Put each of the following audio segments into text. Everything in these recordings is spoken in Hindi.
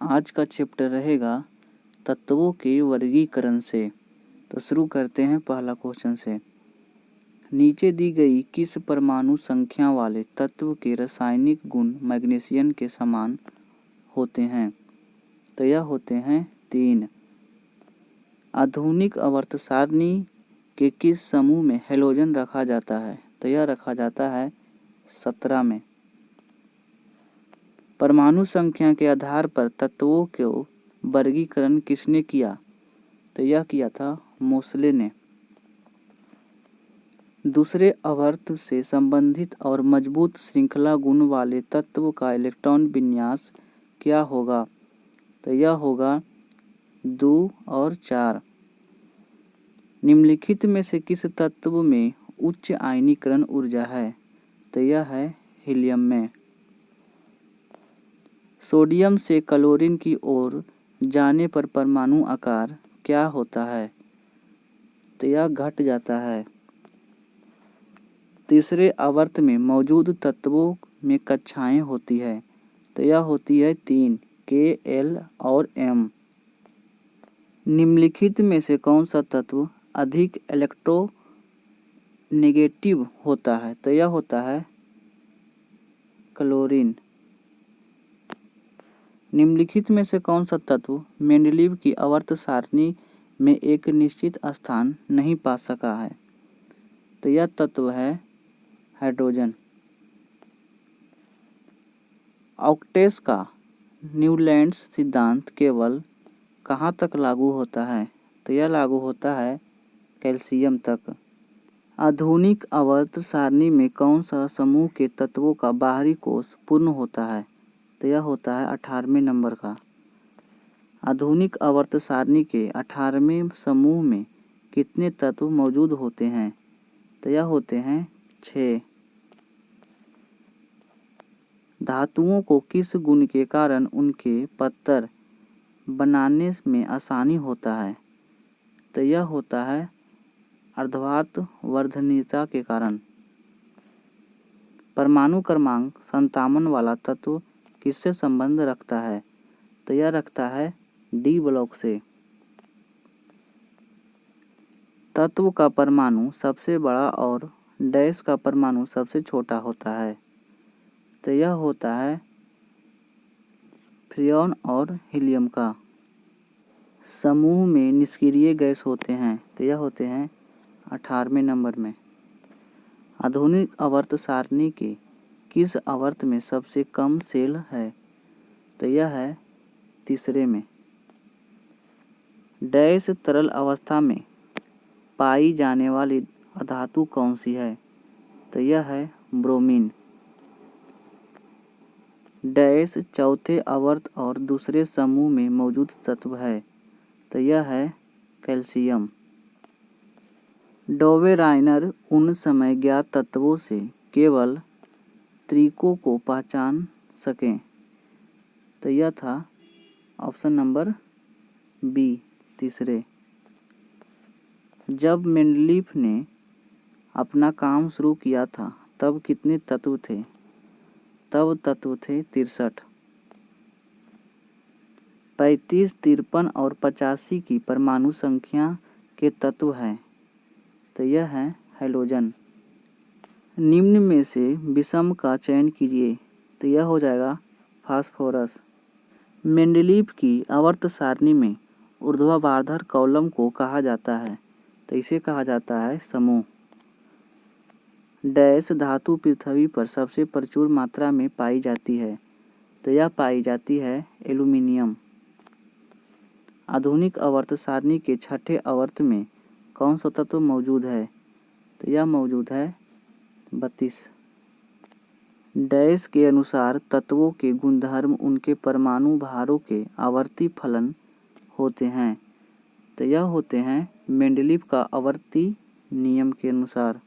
आज का चैप्टर रहेगा तत्वों के वर्गीकरण से। तो शुरू करते हैं पहला क्वेश्चन से। नीचे दी गई किस परमाणु संख्या वाले तत्व के रासायनिक गुण मैग्नीशियम के समान होते हैं? तो यह होते हैं 3। आधुनिक आवर्त सारणी के किस समूह में हैलोजन रखा जाता है? तो यह रखा जाता है 17 में। परमाणु संख्या के आधार पर तत्वों को वर्गीकरण किसने किया? तो यह किया था मोसले ने। दूसरे आवर्त से संबंधित और मजबूत श्रृंखला गुण वाले तत्व का इलेक्ट्रॉन विन्यास क्या होगा? तो यह होगा 2 और 4। निम्नलिखित में से किस तत्व में उच्च आयनीकरण ऊर्जा है? तो यह है हीलियम में। सोडियम से क्लोरीन की ओर जाने पर परमाणु आकार क्या होता है? तो यह घट जाता है। तीसरे आवर्त में मौजूद तत्वों में कक्षाएं होती है। तो यह होती है 3 K, L और M। निम्नलिखित में से कौन सा तत्व अधिक इलेक्ट्रोनेगेटिव होता है? तो यह होता है क्लोरीन। निम्नलिखित में से कौन सा तत्व मेंडलीव की आवर्त सारणी में एक निश्चित स्थान नहीं पा सका है? तो यह तत्व है हाइड्रोजन। ऑक्टेस का न्यूलैंड्स सिद्धांत केवल कहाँ तक लागू होता है? तो यह लागू होता है कैल्शियम तक। आधुनिक आवर्त सारणी में कौन सा समूह के तत्वों का बाहरी कोश पूर्ण होता है? तो यह होता है 18वें नंबर का। आधुनिक आवर्त सारणी के 18वें समूह में कितने तत्व मौजूद होते हैं? तो यह होते हैं 6। धातुओं को किस गुण के कारण उनके पत्थर बनाने में आसानी होता है? तो यह होता है अर्धधात वर्धनीयता के कारण। परमाणु क्रमांक 57 वाला तत्व किससे संबंध रखता है? तो यह रखता है D ब्लॉक से। तत्व का परमाणु सबसे बड़ा और डैश का परमाणु सबसे छोटा होता है। तो यह होता है फ्रियोन और हीलियम का। समूह में निष्क्रिय गैस होते हैं। तो यह होते हैं 18वें नंबर में। आधुनिक आवर्त सारणी के किस आवर्त में सबसे कम सेल है? तो यह है तीसरे में। डैश तरल अवस्था में पाई जाने वाली धातु कौन सी है? तो यह है ब्रोमीन। डैश चौथे आवर्त और दूसरे समूह में मौजूद तत्व है। तो यह है कैल्शियम। डोवेराइनर उन समय ज्ञात तत्वों से केवल त्रिकों को पहचान सकें। तो यह था ऑप्शन नंबर B तीसरे। जब मेंडलीव ने अपना काम शुरू किया था तब कितने तत्व थे? तब तत्व थे 63। 35, 53 और 85 की परमाणु संख्या के तत्व हैं। तो यह है हैलोजन। निम्न में से विषम का चयन कीजिए। तो यह हो जाएगा फास्फोरस। मेंडलीव की आवर्त सारणी में ऊर्ध्वाधर कॉलम को कहा जाता है। तो इसे कहा जाता है समूह। डैश धातु पृथ्वी पर सबसे प्रचुर मात्रा में पाई जाती है। तो यह पाई जाती है एल्यूमीनियम। आधुनिक आवर्त सारणी के छठे आवर्त में कौन सा तत्व मौजूद है? तो यह मौजूद है 32। डैश के अनुसार तत्वों के गुणधर्म उनके परमाणु भारों के आवर्ती फलन होते हैं। तो यह होते हैं मेंडलीव का आवर्ती नियम के अनुसार।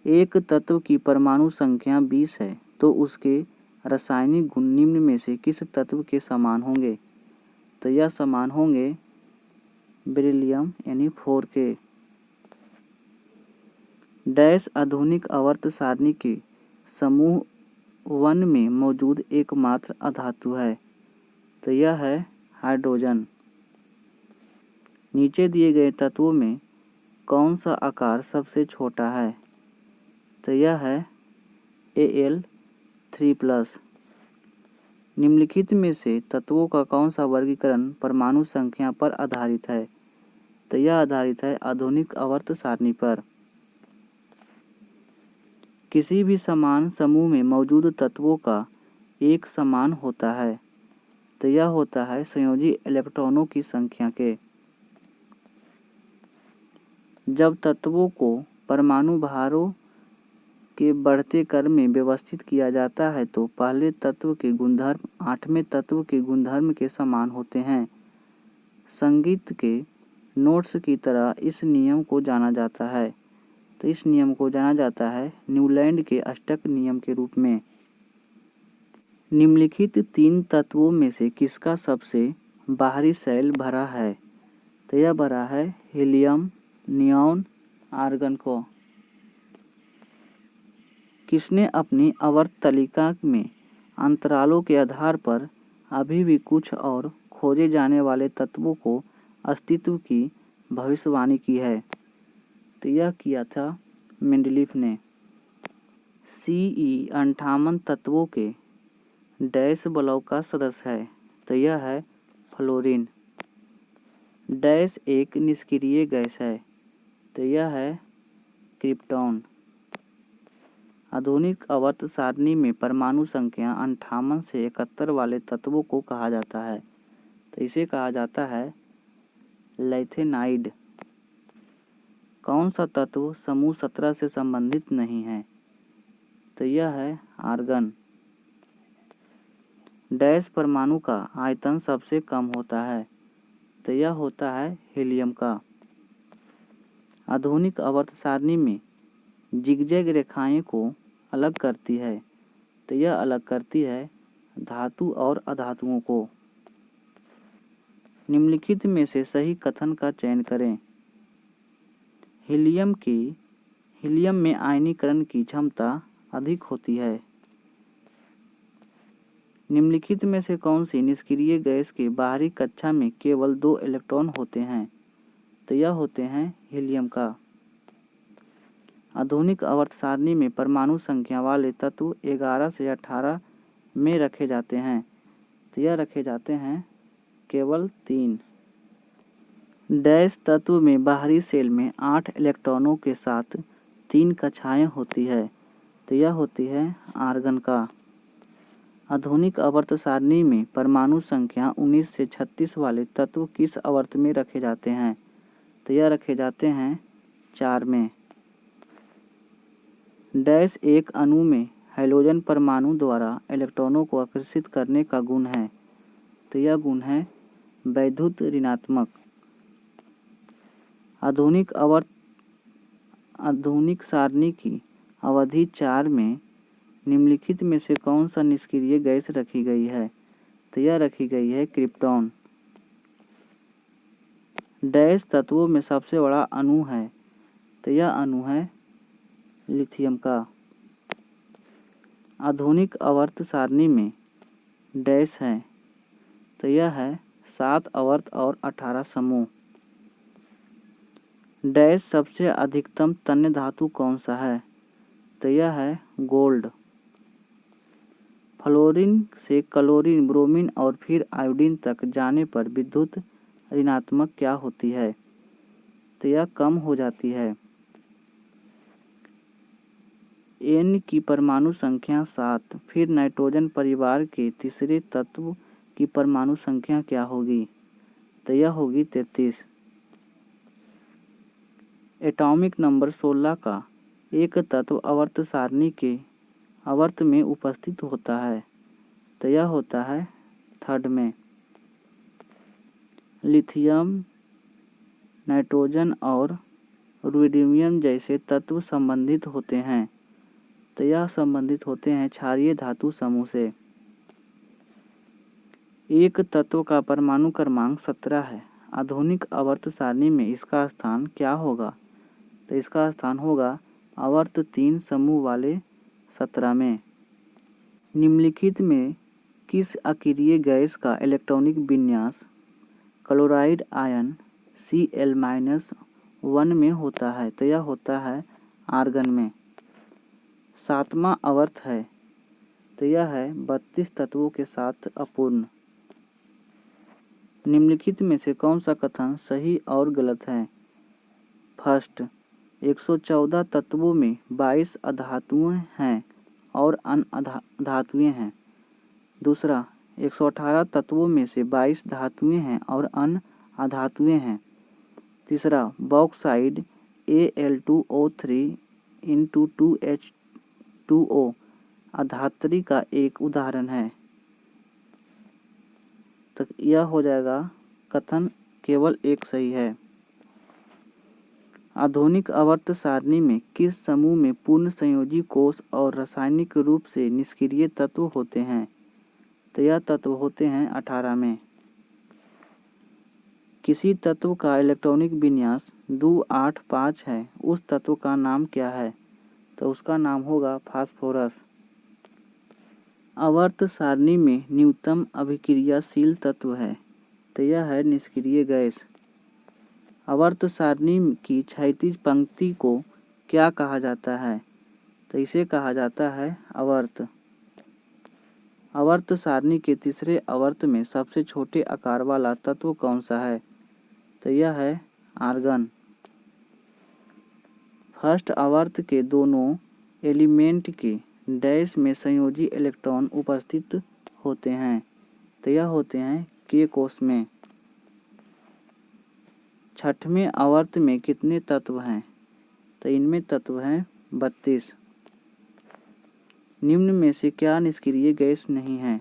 एक तत्व की परमाणु संख्या 20 है तो उसके रासायनिक गुण निम्न में से किस तत्व के समान होंगे? तो यह समान होंगे बेरिलियम यानी 4 के। डैश आधुनिक आवर्त सारणी के समूह 1 में मौजूद एकमात्र अधातु है। तो यह है हाइड्रोजन। नीचे दिए गए तत्वों में कौन सा आकार सबसे छोटा है? तो यह है Al3+। निम्नलिखित में से तत्वों का कौन सा वर्गीकरण परमाणु संख्या पर आधारित है? तो यह आधारित है आधुनिक आवर्त सारणी पर। किसी भी समान समूह में मौजूद तत्वों का एक समान होता है, तो यह होता है संयोजी इलेक्ट्रॉनों की संख्या के। जब तत्वों को परमाणु भारों के बढ़ते क्रम में व्यवस्थित किया जाता है तो पहले तत्व के गुणधर्म आठवें तत्व के गुणधर्म के समान होते हैं। संगीत के नोट्स की तरह इस नियम को जाना जाता है, तो इस नियम को जाना जाता है न्यूलैंड के अष्टक नियम के रूप में। निम्नलिखित तीन तत्वों में से किसका सबसे बाहरी शेल भरा है? तो यह भरा है हीलियम, नियॉन, आर्गन को। किसने अपनी आवर्त तालिका में अंतरालों के आधार पर अभी भी कुछ और खोजे जाने वाले तत्वों को अस्तित्व की भविष्यवाणी की है? तो यह किया था मेंडलीफ ने। Ce 58 तत्वों के डैश ब्लॉक का सदस्य है, तो यह है फ्लोरीन। डैश एक निष्क्रिय गैस है, तो यह है क्रिप्टॉन। आधुनिक आवर्त सारणी में परमाणु संख्या 58 से 71 वाले तत्वों को कहा जाता है, तो इसे कहा जाता है लैंथेनाइड। कौन सा तत्व समूह 17 से संबंधित नहीं है? तो यह है आर्गन। डैश परमाणु का आयतन सबसे कम होता है, तो यह होता है हीलियम का। आधुनिक आवर्त सारणी में जिगजैग रेखाएं को अलग करती है, तो यह अलग करती है धातु और अधातुओं को। निम्नलिखित में से सही कथन का चयन करें। हीलियम में आयनीकरण की क्षमता अधिक होती है। निम्नलिखित में से कौन सी निष्क्रिय गैस के बाहरी कक्षा में केवल 2 इलेक्ट्रॉन होते हैं? तो यह होते हैं हीलियम का। आधुनिक आवर्त सारणी में परमाणु संख्या वाले तत्व 11 से 18 में रखे जाते हैं, तो यह रखे जाते हैं केवल 3। डैश तत्व में बाहरी शेल में 8 इलेक्ट्रॉनों के साथ 3 कक्षाएं होती है, तो यह होती है आर्गन का। आधुनिक आवर्त सारणी में परमाणु संख्या 19 से 36 वाले तत्व किस आवर्त में रखे जाते हैं? तो यह रखे जाते हैं 4 में। डैश एक अणु में हाइड्रोजन परमाणु द्वारा इलेक्ट्रॉनों को आकर्षित करने का गुण है, तो यह गुण है वैद्युत ऋणात्मक। आधुनिक सारणी की अवधि 4 में निम्नलिखित में से कौन सा निष्क्रिय गैस रखी गई है? तो यह रखी गई है क्रिप्टॉन। डैश तत्वों में सबसे बड़ा अणु है, तो यह अणु है लिथियम का। आधुनिक आवर्त सारणी में डैश है, तो यह है 7 आवर्त और 18 समूह। डैश सबसे अधिकतम तन्य धातु कौन सा है? तो यह है गोल्ड। फ्लोरीन से क्लोरीन, ब्रोमीन और फिर आयोडीन तक जाने पर विद्युत ऋणात्मक क्या होती है? तो यह कम हो जाती है। N की परमाणु संख्या 7, फिर नाइट्रोजन परिवार के तीसरे तत्व की परमाणु संख्या क्या होगी? तो यह होगी 33। एटॉमिक नंबर 16 का एक तत्व आवर्त सारणी के आवर्त में उपस्थित होता है, तो यह होता है 3rd में। लिथियम, नाइट्रोजन और रुबिडियम जैसे तत्व संबंधित होते हैं, तो यह संबंधित होते हैं क्षारीय धातु समूह से। एक तत्व का परमाणु क्रमांक 17 है। आधुनिक आवर्त सारणी में इसका स्थान क्या होगा? तो इसका स्थान होगा आवर्त 3 समूह वाले 17 में। निम्नलिखित में किस अकीरिय गैस का इलेक्ट्रॉनिक विन्यास क्लोराइड आयन Cl-1 में होता है? तो यह होता है आर्गन में। 7वां आवर्त है, तो यह है 32 तत्वों के साथ अपूर्ण। निम्नलिखित में से कौन सा कथन सही और गलत है? फर्स्ट, 114 तत्वों में 22 अधातुएं हैं और अधातुएं हैं। दूसरा, 118 तत्वों में से 22 धातुएं हैं और अन्य अधातुएं हैं। तीसरा, बॉक्साइड Al2O3 × 2H2O अधात्री का एक उदाहरण है। तो यह हो जाएगा कथन केवल एक सही है। आधुनिक आवर्त सारणी में किस समूह में पूर्ण संयोजी कोष और रासायनिक रूप से निष्क्रिय तत्व होते हैं? तो यह तत्व होते हैं 18 में। किसी तत्व का इलेक्ट्रॉनिक विन्यास 285 है, उस तत्व का नाम क्या है? तो उसका नाम होगा फास्फोरस। आवर्त सारणी में न्यूनतम अभिक्रियाशील तत्व है, तो यह है निष्क्रिय गैस। आवर्त सारणी की क्षैतिज पंक्ति को क्या कहा जाता है? तो इसे कहा जाता है आवर्त। आवर्त सारणी के तीसरे आवर्त में सबसे छोटे आकार वाला तत्व कौन सा है? तो यह है आर्गन। फर्स्ट आवर्त के दोनों एलिमेंट के डैश में संयोजी इलेक्ट्रॉन उपस्थित होते हैं, तो यह होते हैं के कोष में। छठवें आवर्त में कितने तत्व हैं? तो इनमें तत्व हैं 32। निम्न में से क्या निष्क्रिय गैस नहीं है?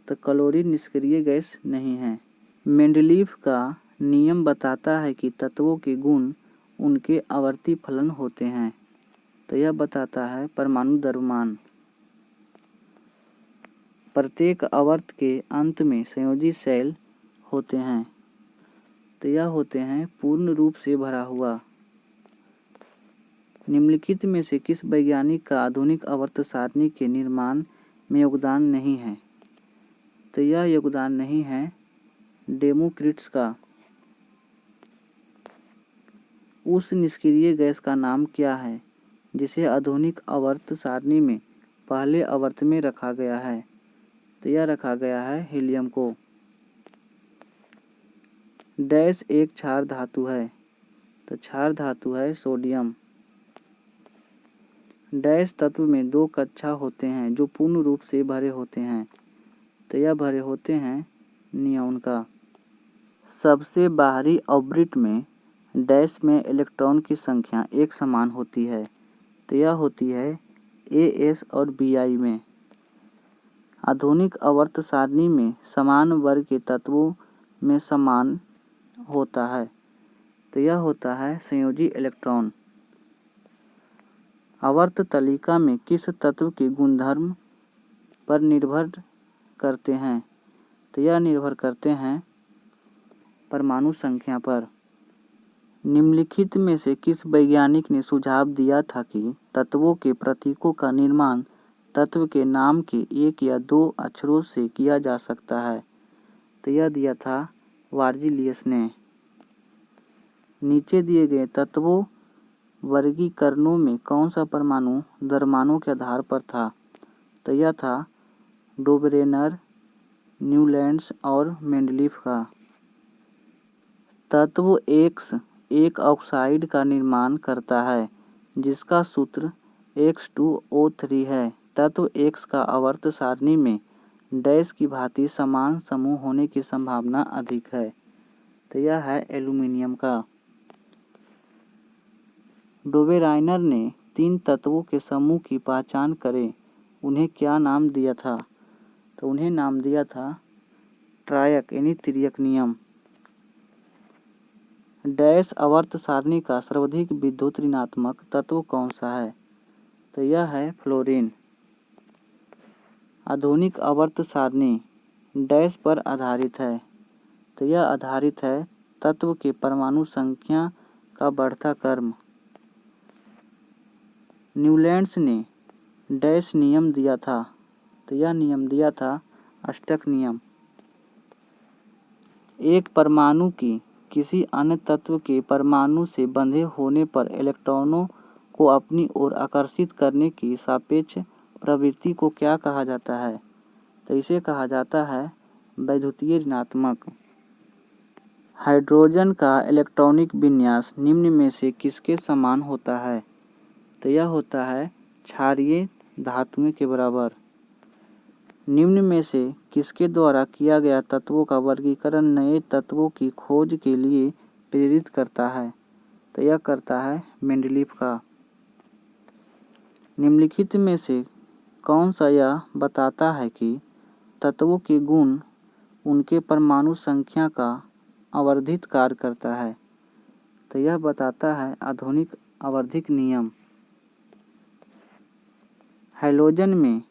तो क्लोरीन निष्क्रिय गैस नहीं है। मेंडलीफ का नियम बताता है कि तत्वों के गुण उनके आवर्ती फलन होते हैं, तो यह बताता है परमाणु द्रव्यमान। प्रत्येक आवर्त के अंत में संयोजी सेल होते हैं, तो यह होते हैं पूर्ण रूप से भरा हुआ। निम्नलिखित में से किस वैज्ञानिक का आधुनिक आवर्त सारणी के निर्माण में योगदान नहीं है? तो यह योगदान नहीं है डेमोक्रिटस का। उस निष्क्रिय गैस का नाम क्या है जिसे आधुनिक आवर्त सारणी में पहले आवर्त में रखा गया है? तो यह रखा गया है हीलियम को। डैश एक क्षार धातु है, तो क्षार धातु है सोडियम। डैश तत्व में दो कक्षा होते हैं जो पूर्ण रूप से भरे होते हैं, तो यह भरे होते हैं नियॉन का। सबसे बाहरी ऑर्बिट में डैश में इलेक्ट्रॉन की संख्या एक समान होती है, तो यह होती है AS और BI में। आधुनिक आवर्त सारणी में समान वर्ग के तत्वों में समान होता है, तो यह होता है संयोजी इलेक्ट्रॉन। आवर्त तालिका में किस तत्व के गुणधर्म पर निर्भर करते हैं? तो यह निर्भर करते हैं परमाणु संख्या पर। निम्नलिखित में से किस वैज्ञानिक ने सुझाव दिया था कि तत्वों के प्रतीकों का निर्माण तत्व के नाम के एक या दो अक्षरों से किया जा सकता है? तो यह दिया था वर्जिलियस ने। नीचे दिए गए तत्वों वर्गीकरणों में कौन सा परमाणु द्रव्यमानों के आधार पर था? तो यह था डोबरेनर, न्यूलैंड्स और मेंडलीफ का। तत्व X एक ऑक्साइड का निर्माण करता है जिसका सूत्र X2O3 है। तत्व X का आवर्त सारणी में डैश की भांति समान समूह होने की संभावना अधिक है, तो यह है एल्यूमीनियम का। डोबेराइनर ने 3 तत्वों के समूह की पहचान करे, उन्हें क्या नाम दिया था? तो उन्हें नाम दिया था ट्रायक यानी तिर्यक नियम। डैश आवर्त सारणी का सर्वाधिक विद्युत ऋणात्मक तत्व कौन सा है? तो यह है फ्लोरीन। आधुनिक आवर्त सारणी डैश पर आधारित है, तो यह आधारित है तत्व के परमाणु संख्या का बढ़ता क्रम। न्यूलैंड्स ने डैश नियम दिया था, तो यह नियम दिया था अष्टक नियम। एक परमाणु की किसी अन्य तत्व के परमाणु से बंधे होने पर इलेक्ट्रॉनों को अपनी ओर आकर्षित करने की सापेक्ष प्रवृत्ति को क्या कहा जाता है? तो इसे कहा जाता है वैद्युतीय ऋणात्मक। हाइड्रोजन का इलेक्ट्रॉनिक विन्यास निम्न में से किसके समान होता है? तो यह होता है क्षारीय धातुओं के बराबर। निम्न में से किसके द्वारा किया गया तत्वों का वर्गीकरण नए तत्वों की खोज के लिए प्रेरित करता है? तो यह करता है मेंडलीफ का। निम्नलिखित में से कौन सा यह बताता है कि तत्वों के गुण उनके परमाणु संख्या का आवर्धित कार्य करता है? तो यह बताता है आधुनिक आवर्धिक नियम। हैलोजन में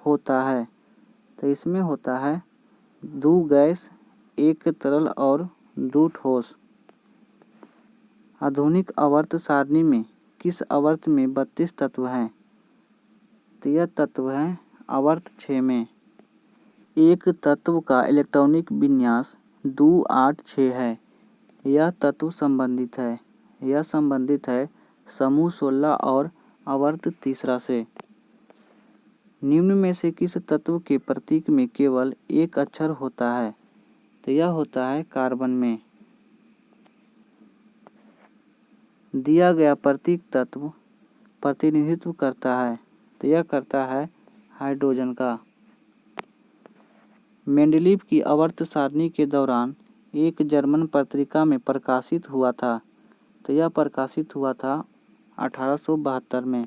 होता है, तो इसमें होता है 2 गैस 1 तरल और 2 ठोस। आधुनिक आवर्त सारणी में किस आवर्त में 32 तत्व हैं? तो यह तत्व है आवर्त 6 में। एक तत्व का इलेक्ट्रॉनिक विन्यास 2, 8, 6 है। यह तत्व संबंधित है। यह संबंधित है समूह 16 और आवर्त तीसरा से। निम्न में से किस तत्व के प्रतीक में केवल एक अक्षर होता है? तो यह होता है कार्बन में। दिया गया प्रतीक तत्व प्रतिनिधित्व करता है, तो यह करता है हाइड्रोजन का। मेंडलीफ की आवर्त सारणी के दौरान एक जर्मन पत्रिका में प्रकाशित हुआ था, तो यह प्रकाशित हुआ था 1872 में।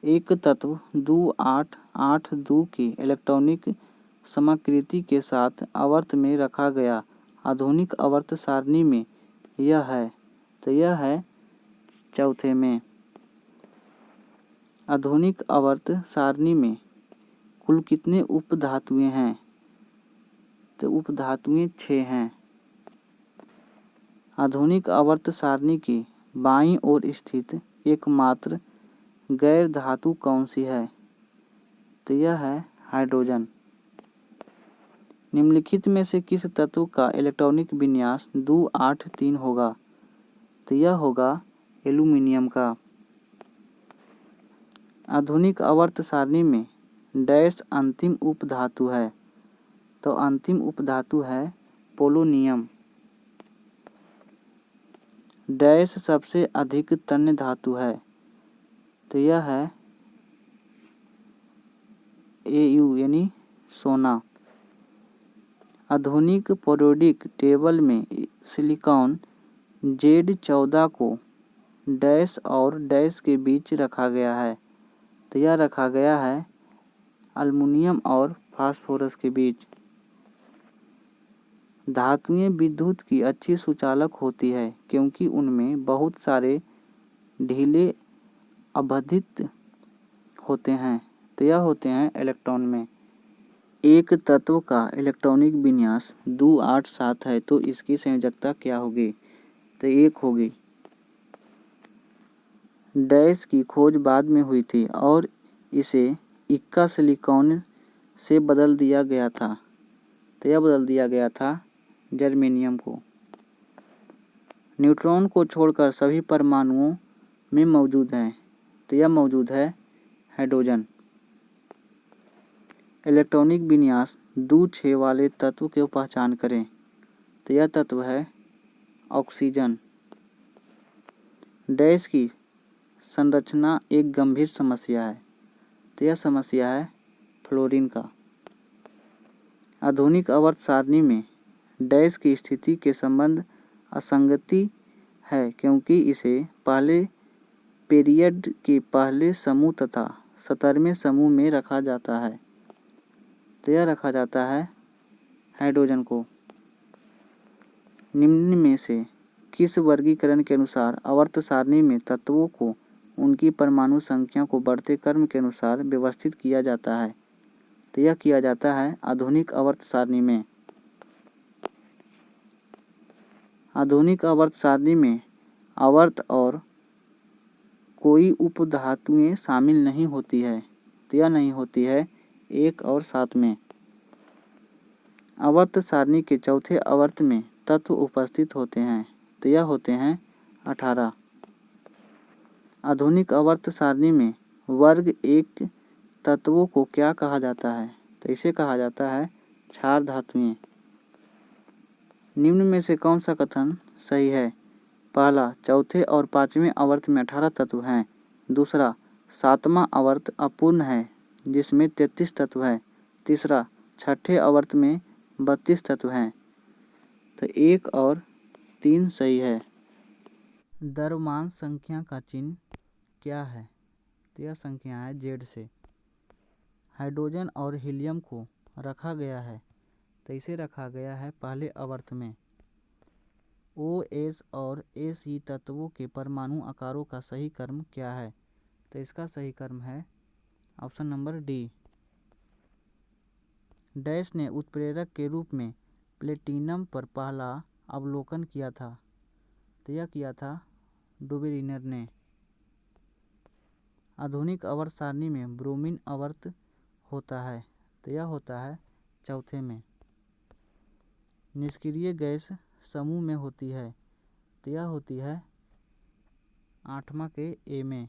एक तत्व 2, 8, 8, 2 की इलेक्ट्रॉनिक समाकृति के साथ आवर्त में रखा गया आधुनिक आवर्त सारणी में यह है, तो यह है चौथे में। आधुनिक आवर्त सारणी में कुल कितने उपधातुएं हैं? तो उपधातुएं 6 हैं। आधुनिक आवर्त सारणी की बाईं ओर स्थित एकमात्र गैर धातु कौन सी है? तो यह है हाइड्रोजन। निम्नलिखित में से किस तत्व का इलेक्ट्रॉनिक विन्यास 2, 8, 3 होगा? तो यह होगा एल्यूमीनियम का। आधुनिक आवर्त सारणी में डैश अंतिम उपधातु है, तो अंतिम उपधातु है पोलोनियम। डैश सबसे अधिक तन्य धातु है, तो यह है Au यानी सोना। आधुनिक पीरियोडिक टेबल में सिलिकॉन Z14 को डैश और डैश के बीच रखा गया है, तो यह रखा गया है अल्युमिनियम और फास्फोरस के बीच। धातुएं विद्युत की अच्छी सुचालक होती है क्योंकि उनमें बहुत सारे ढीले अवधित होते हैं, तो यह होते हैं इलेक्ट्रॉन में। एक तत्व का इलेक्ट्रॉनिक विन्यास 2, 8, 7 है, तो इसकी संयोजकता क्या होगी? तो 1 होगी। डैश की खोज बाद में हुई थी और इसे इक्का सिलिकॉन से बदल दिया गया था, तो यह बदल दिया गया था जर्मेनियम को। न्यूट्रॉन को छोड़कर सभी परमाणुओं में मौजूद है, तो यह मौजूद है हाइड्रोजन। इलेक्ट्रॉनिक विन्यास 2, 6 वाले तत्व की पहचान करें, तो यह तत्व है ऑक्सीजन। डैश की संरचना एक गंभीर समस्या है, तो यह समस्या है फ्लोरीन का। आधुनिक आवर्त सारणी में डैश की स्थिति के संबंध असंगति है क्योंकि इसे पहले पीरियड के पहले समूह तथा 17वें समूह में रखा जाता है, तो यह रखा जाता है हाइड्रोजन को। निम्न में से किस वर्गीकरण के अनुसार आवर्त सारणी में तत्वों को उनकी परमाणु संख्या को बढ़ते क्रम के अनुसार व्यवस्थित किया जाता है? तो यह किया जाता है आधुनिक आवर्त सारणी में। आधुनिक आवर्त सारणी में आवर्त और कोई उपधातुएं शामिल नहीं होती है, तो यह नहीं होती है 1 और 7 में। आवर्त सारणी के चौथे आवर्त में तत्व उपस्थित होते हैं, तो यह होते हैं 18। आधुनिक आवर्त सारणी में वर्ग एक तत्वों को क्या कहा जाता है, तो इसे कहा जाता है क्षार धातुएं। निम्न में से कौन सा कथन सही है? पहला, चौथे और पांचवें आवर्त में 18 तत्व हैं। दूसरा, सातवां आवर्त अपूर्ण है जिसमें 33 तत्व हैं। तीसरा, छठे आवर्त में 32 तत्व हैं। तो 1 और 3 सही है। द्रव्यमान संख्या का चिन्ह क्या है? तो यह संख्या है Z से। हाइड्रोजन और हीलियम को रखा गया है, तो इसे रखा गया है पहले आवर्त में। OS और AC तत्वों के परमाणु आकारों का सही क्रम क्या है? तो इसका सही क्रम है ऑप्शन नंबर डी। डैश ने उत्प्रेरक के रूप में प्लेटिनम पर पहला अवलोकन किया था, तो यह किया था डुबेरिनर ने। आधुनिक आवर्त सारणी में ब्रोमीन आवर्त होता है, तो यह होता है चौथे में। निष्क्रिय गैस समूह में होती है, तो यह होती है 8वां के ए में।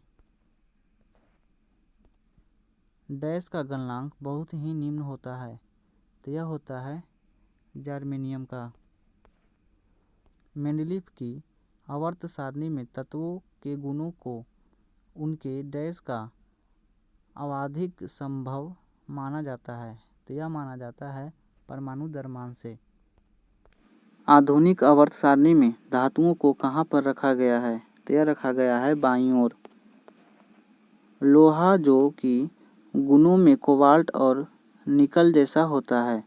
डैश का गलनांक बहुत ही निम्न होता है, तो यह होता है जर्मेनियम का। मेंडलीफ की आवर्त सारणी में तत्वों के गुणों को उनके डैश का आवधिक संभव माना जाता है, तो यह माना जाता है परमाणु द्रव्यमान से। आधुनिक आवर्त सारणी में धातुओं को कहाँ पर रखा गया है? तो यह रखा गया है बाईं ओर। लोहा जो कि गुणों में कोबाल्ट और निकल जैसा होता है,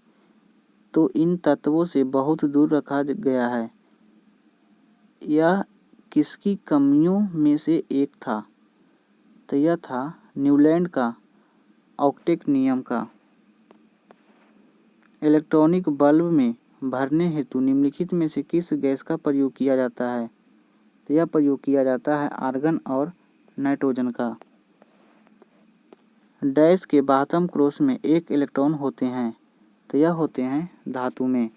तो इन तत्वों से बहुत दूर रखा गया है। यह किसकी कमियों में से एक था? तो यह था न्यूलैंड का ऑक्टेट नियम का। इलेक्ट्रॉनिक बल्ब में भरने हेतु निम्नलिखित में से किस गैस का प्रयोग किया जाता है? तो यह प्रयोग किया जाता है आर्गन और नाइट्रोजन का। डैश के बाह्यतम क्रोश में एक इलेक्ट्रॉन होते हैं, तो यह होते हैं धातु में।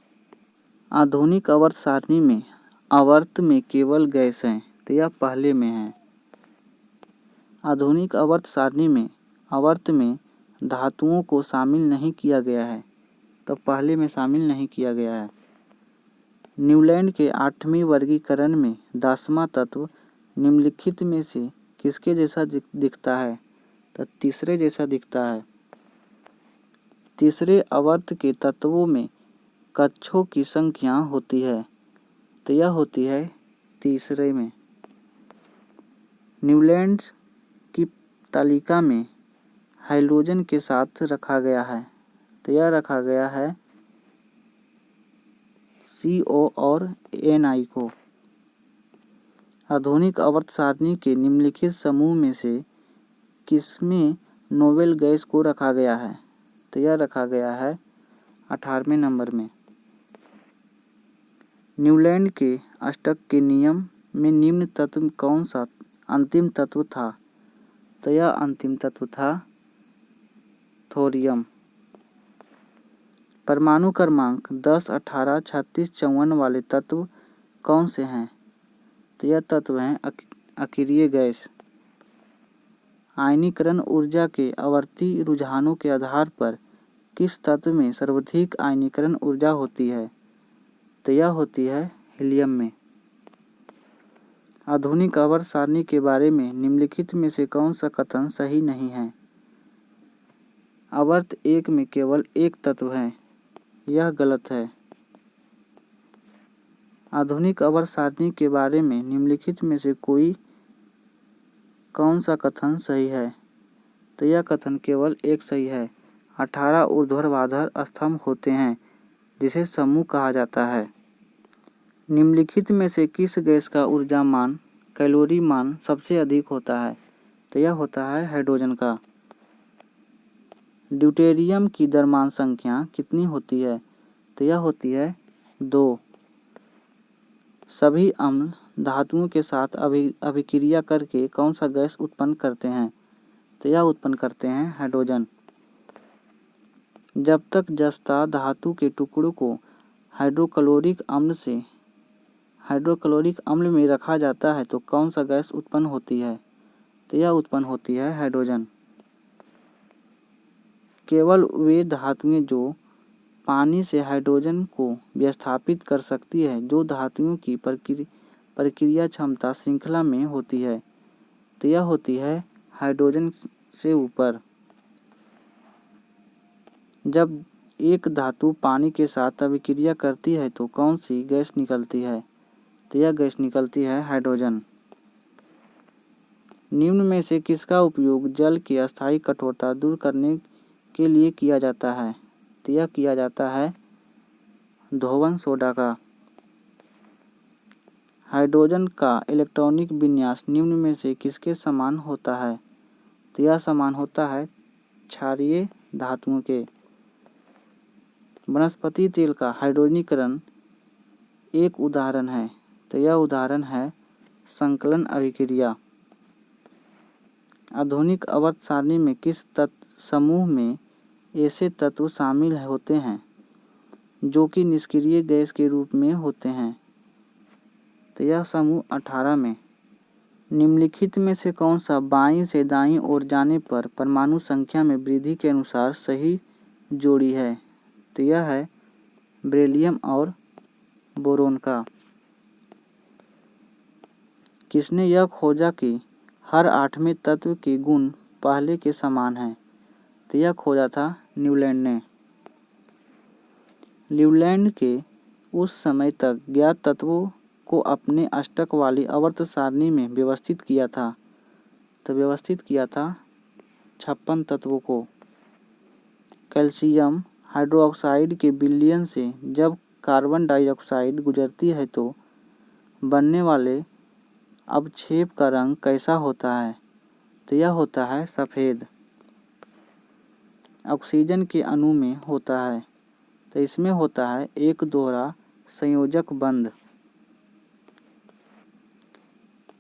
आधुनिक आवर्त सारणी में आवर्त में केवल गैस हैं, तो यह पहले में है। आधुनिक आवर्त सारणी में आवर्त में धातुओं को शामिल नहीं किया गया है, तो पहले में शामिल नहीं किया गया है। न्यूलैंड के 8वें वर्गीकरण में 10वां तत्व निम्नलिखित में से किसके जैसा दिखता है? तो तीसरे जैसा दिखता है। तीसरे आवर्त के तत्वों में कक्षों की संख्या होती है, तो यह होती है तीसरे में। न्यूलैंड की तालिका में हाइड्रोजन के साथ रखा गया है, तो यह रखा गया है CO और Ni को। आधुनिक आवर्त सारणी के निम्नलिखित समूह में से किसमें नोबेल गैस को रखा गया है? तो यह रखा गया है 18वें नंबर में। न्यूलैंड के अष्टक के नियम में निम्न तत्व कौन सा अंतिम तत्व था? तो यह अंतिम तत्व था थोरियम। परमाणु क्रमांक 10, 18, 36, 54 वाले तत्व कौन से हैं? तो यह तत्व हैं अक्रिय गैस। आयनीकरण ऊर्जा के आवर्ती रुझानों के आधार पर किस तत्व में सर्वाधिक आयनीकरण ऊर्जा होती है? तो यह होती है हीलियम में। आधुनिक आवर्त सारणी के बारे में निम्नलिखित में से कौन सा कथन सही नहीं है? आवर्त एक में केवल एक तत्व है, यह गलत है। आधुनिक आवर्त सारणी के बारे में निम्नलिखित में से कोई कौन सा कथन सही है? तो यह कथन केवल एक सही है। 18 ऊर्ध्वाधर स्तंभ होते हैं जिसे समूह कहा जाता है। निम्नलिखित में से किस गैस का ऊर्जा मान कैलोरी मान सबसे अधिक होता है? तो यह होता है हाइड्रोजन का। ड्यूटेरियम की द्रव्यमान संख्या कितनी होती है? तो यह होती है 2। सभी अम्ल धातुओं के साथ अभिक्रिया करके कौन सा गैस उत्पन्न करते हैं? तो यह उत्पन्न करते हैं हाइड्रोजन। जब तक जस्ता धातु के टुकड़ों को हाइड्रोक्लोरिक अम्ल में रखा जाता है तो कौन सा गैस उत्पन्न होती है? तो यह उत्पन्न होती है हाइड्रोजन। केवल वे धातुएं जो पानी से हाइड्रोजन को विस्थापित कर सकती है जो धातुओं की प्रक्रिया क्षमता श्रृंखला में होती है, तो यह होती है हाइड्रोजन से ऊपर। जब एक धातु पानी के साथ अभिक्रिया करती है तो कौन सी गैस निकलती है? तो यह गैस निकलती है हाइड्रोजन। निम्न में से किसका उपयोग जल की अस्थायी कठोरता दूर करने के लिए किया जाता है? तो यह किया जाता है धोवन सोडा का। हाइड्रोजन का इलेक्ट्रॉनिक विन्यास निम्न में से किसके समान होता है? तो यह समान होता है क्षारीय धातुओं के। वनस्पति तेल का हाइड्रोजनीकरण एक उदाहरण है, तो यह उदाहरण है संकलन अभिक्रिया। आधुनिक आवर्त सारणी में किस तत्व समूह में ऐसे तत्व शामिल होते हैं जो कि निष्क्रिय गैस के रूप में होते हैं? तो यह समूह 18 में। निम्नलिखित में से कौन सा बाईं से दाईं ओर जाने पर परमाणु संख्या में वृद्धि के अनुसार सही जोड़ी है? तो यह है बेरिलियम और बोरोन का। किसने यह खोजा कि हर 8वें तत्व के गुण पहले के समान हैं? तो यह खोजा था न्यूलैंड ने। न्यूलैंड के उस समय तक ज्ञात तत्वों को अपने अष्टक वाली आवर्त सारणी में व्यवस्थित किया था, तो व्यवस्थित किया था 56 तत्वों को। कैल्शियम हाइड्रोक्साइड के विलयन से जब कार्बन डाइऑक्साइड गुजरती है तो बनने वाले अवक्षेप का रंग कैसा होता है? तो यह होता है सफ़ेद। ऑक्सीजन के अणु में होता है, तो इसमें होता है एक दोहरा संयोजक बंध।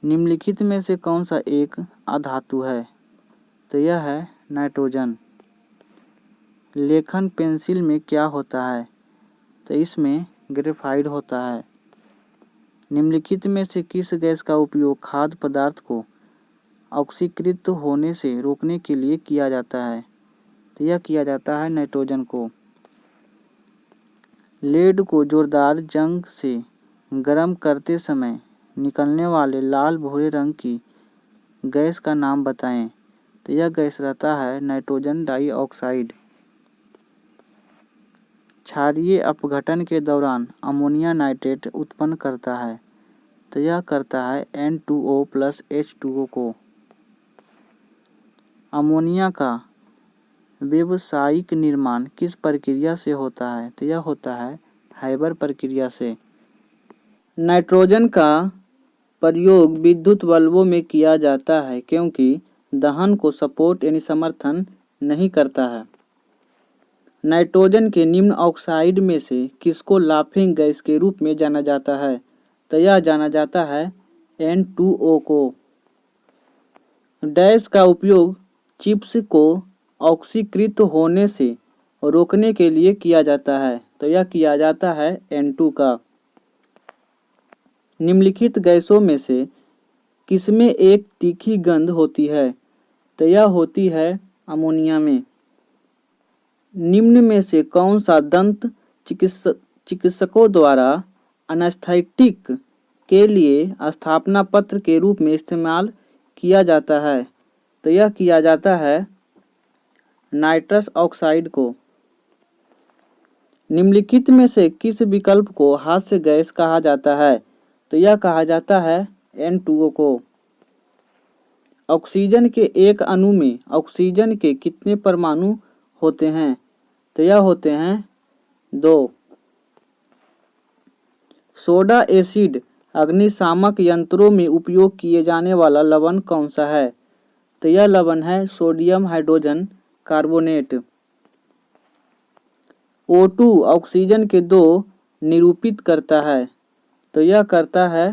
निम्नलिखित में से कौन सा एक अधातु है? तो यह है नाइट्रोजन। लेखन पेंसिल में क्या होता है? तो इसमें ग्रेफाइट होता है। निम्नलिखित में से किस गैस का उपयोग खाद्य पदार्थ को ऑक्सीकृत होने से रोकने के लिए किया जाता है? तो यह किया जाता है नाइट्रोजन को। लेड को जोरदार जंग से गर्म करते समय निकलने वाले लाल भूरे रंग की गैस का नाम बताएं। तो यह गैस रहता है नाइट्रोजन डाइऑक्साइड। क्षारीय अपघटन के दौरान अमोनिया नाइट्रेट उत्पन्न करता है, तो यह करता है N2O + H2O को। अमोनिया का व्यावसायिक निर्माण किस प्रक्रिया से होता है? तो यह होता है हाइबर प्रक्रिया से। नाइट्रोजन का प्रयोग विद्युत बल्बों में किया जाता है क्योंकि दहन को सपोर्ट यानी समर्थन नहीं करता है। नाइट्रोजन के निम्न ऑक्साइड में से किसको लाफिंग गैस के रूप में जाना जाता है? तो यह जाना जाता है N2O को। डैश का उपयोग चिप्स को ऑक्सीकृत होने से रोकने के लिए किया जाता है, तो यह किया जाता है N2 का। निम्नलिखित गैसों में से किसमें एक तीखी गंध होती है? तो यह होती है अमोनिया में। निम्न में से कौन सा दंत चिकित्सकों द्वारा एनेस्थेटिक के लिए स्थापना पत्र के रूप में इस्तेमाल किया जाता है? तो यह किया जाता है नाइट्रस ऑक्साइड को। निम्नलिखित में से किस विकल्प को हास्य गैस कहा जाता है? तो यह कहा जाता है N2O को। ऑक्सीजन के एक अणु में ऑक्सीजन के कितने परमाणु होते हैं? तो यह होते हैं 2। सोडा एसिड अग्निशामक यंत्रों में उपयोग किए जाने वाला लवण कौन सा है? तो यह लवण है sodium hydrogen carbonate. O2 oxygen के 2 निरूपित करता है, तो यह करता है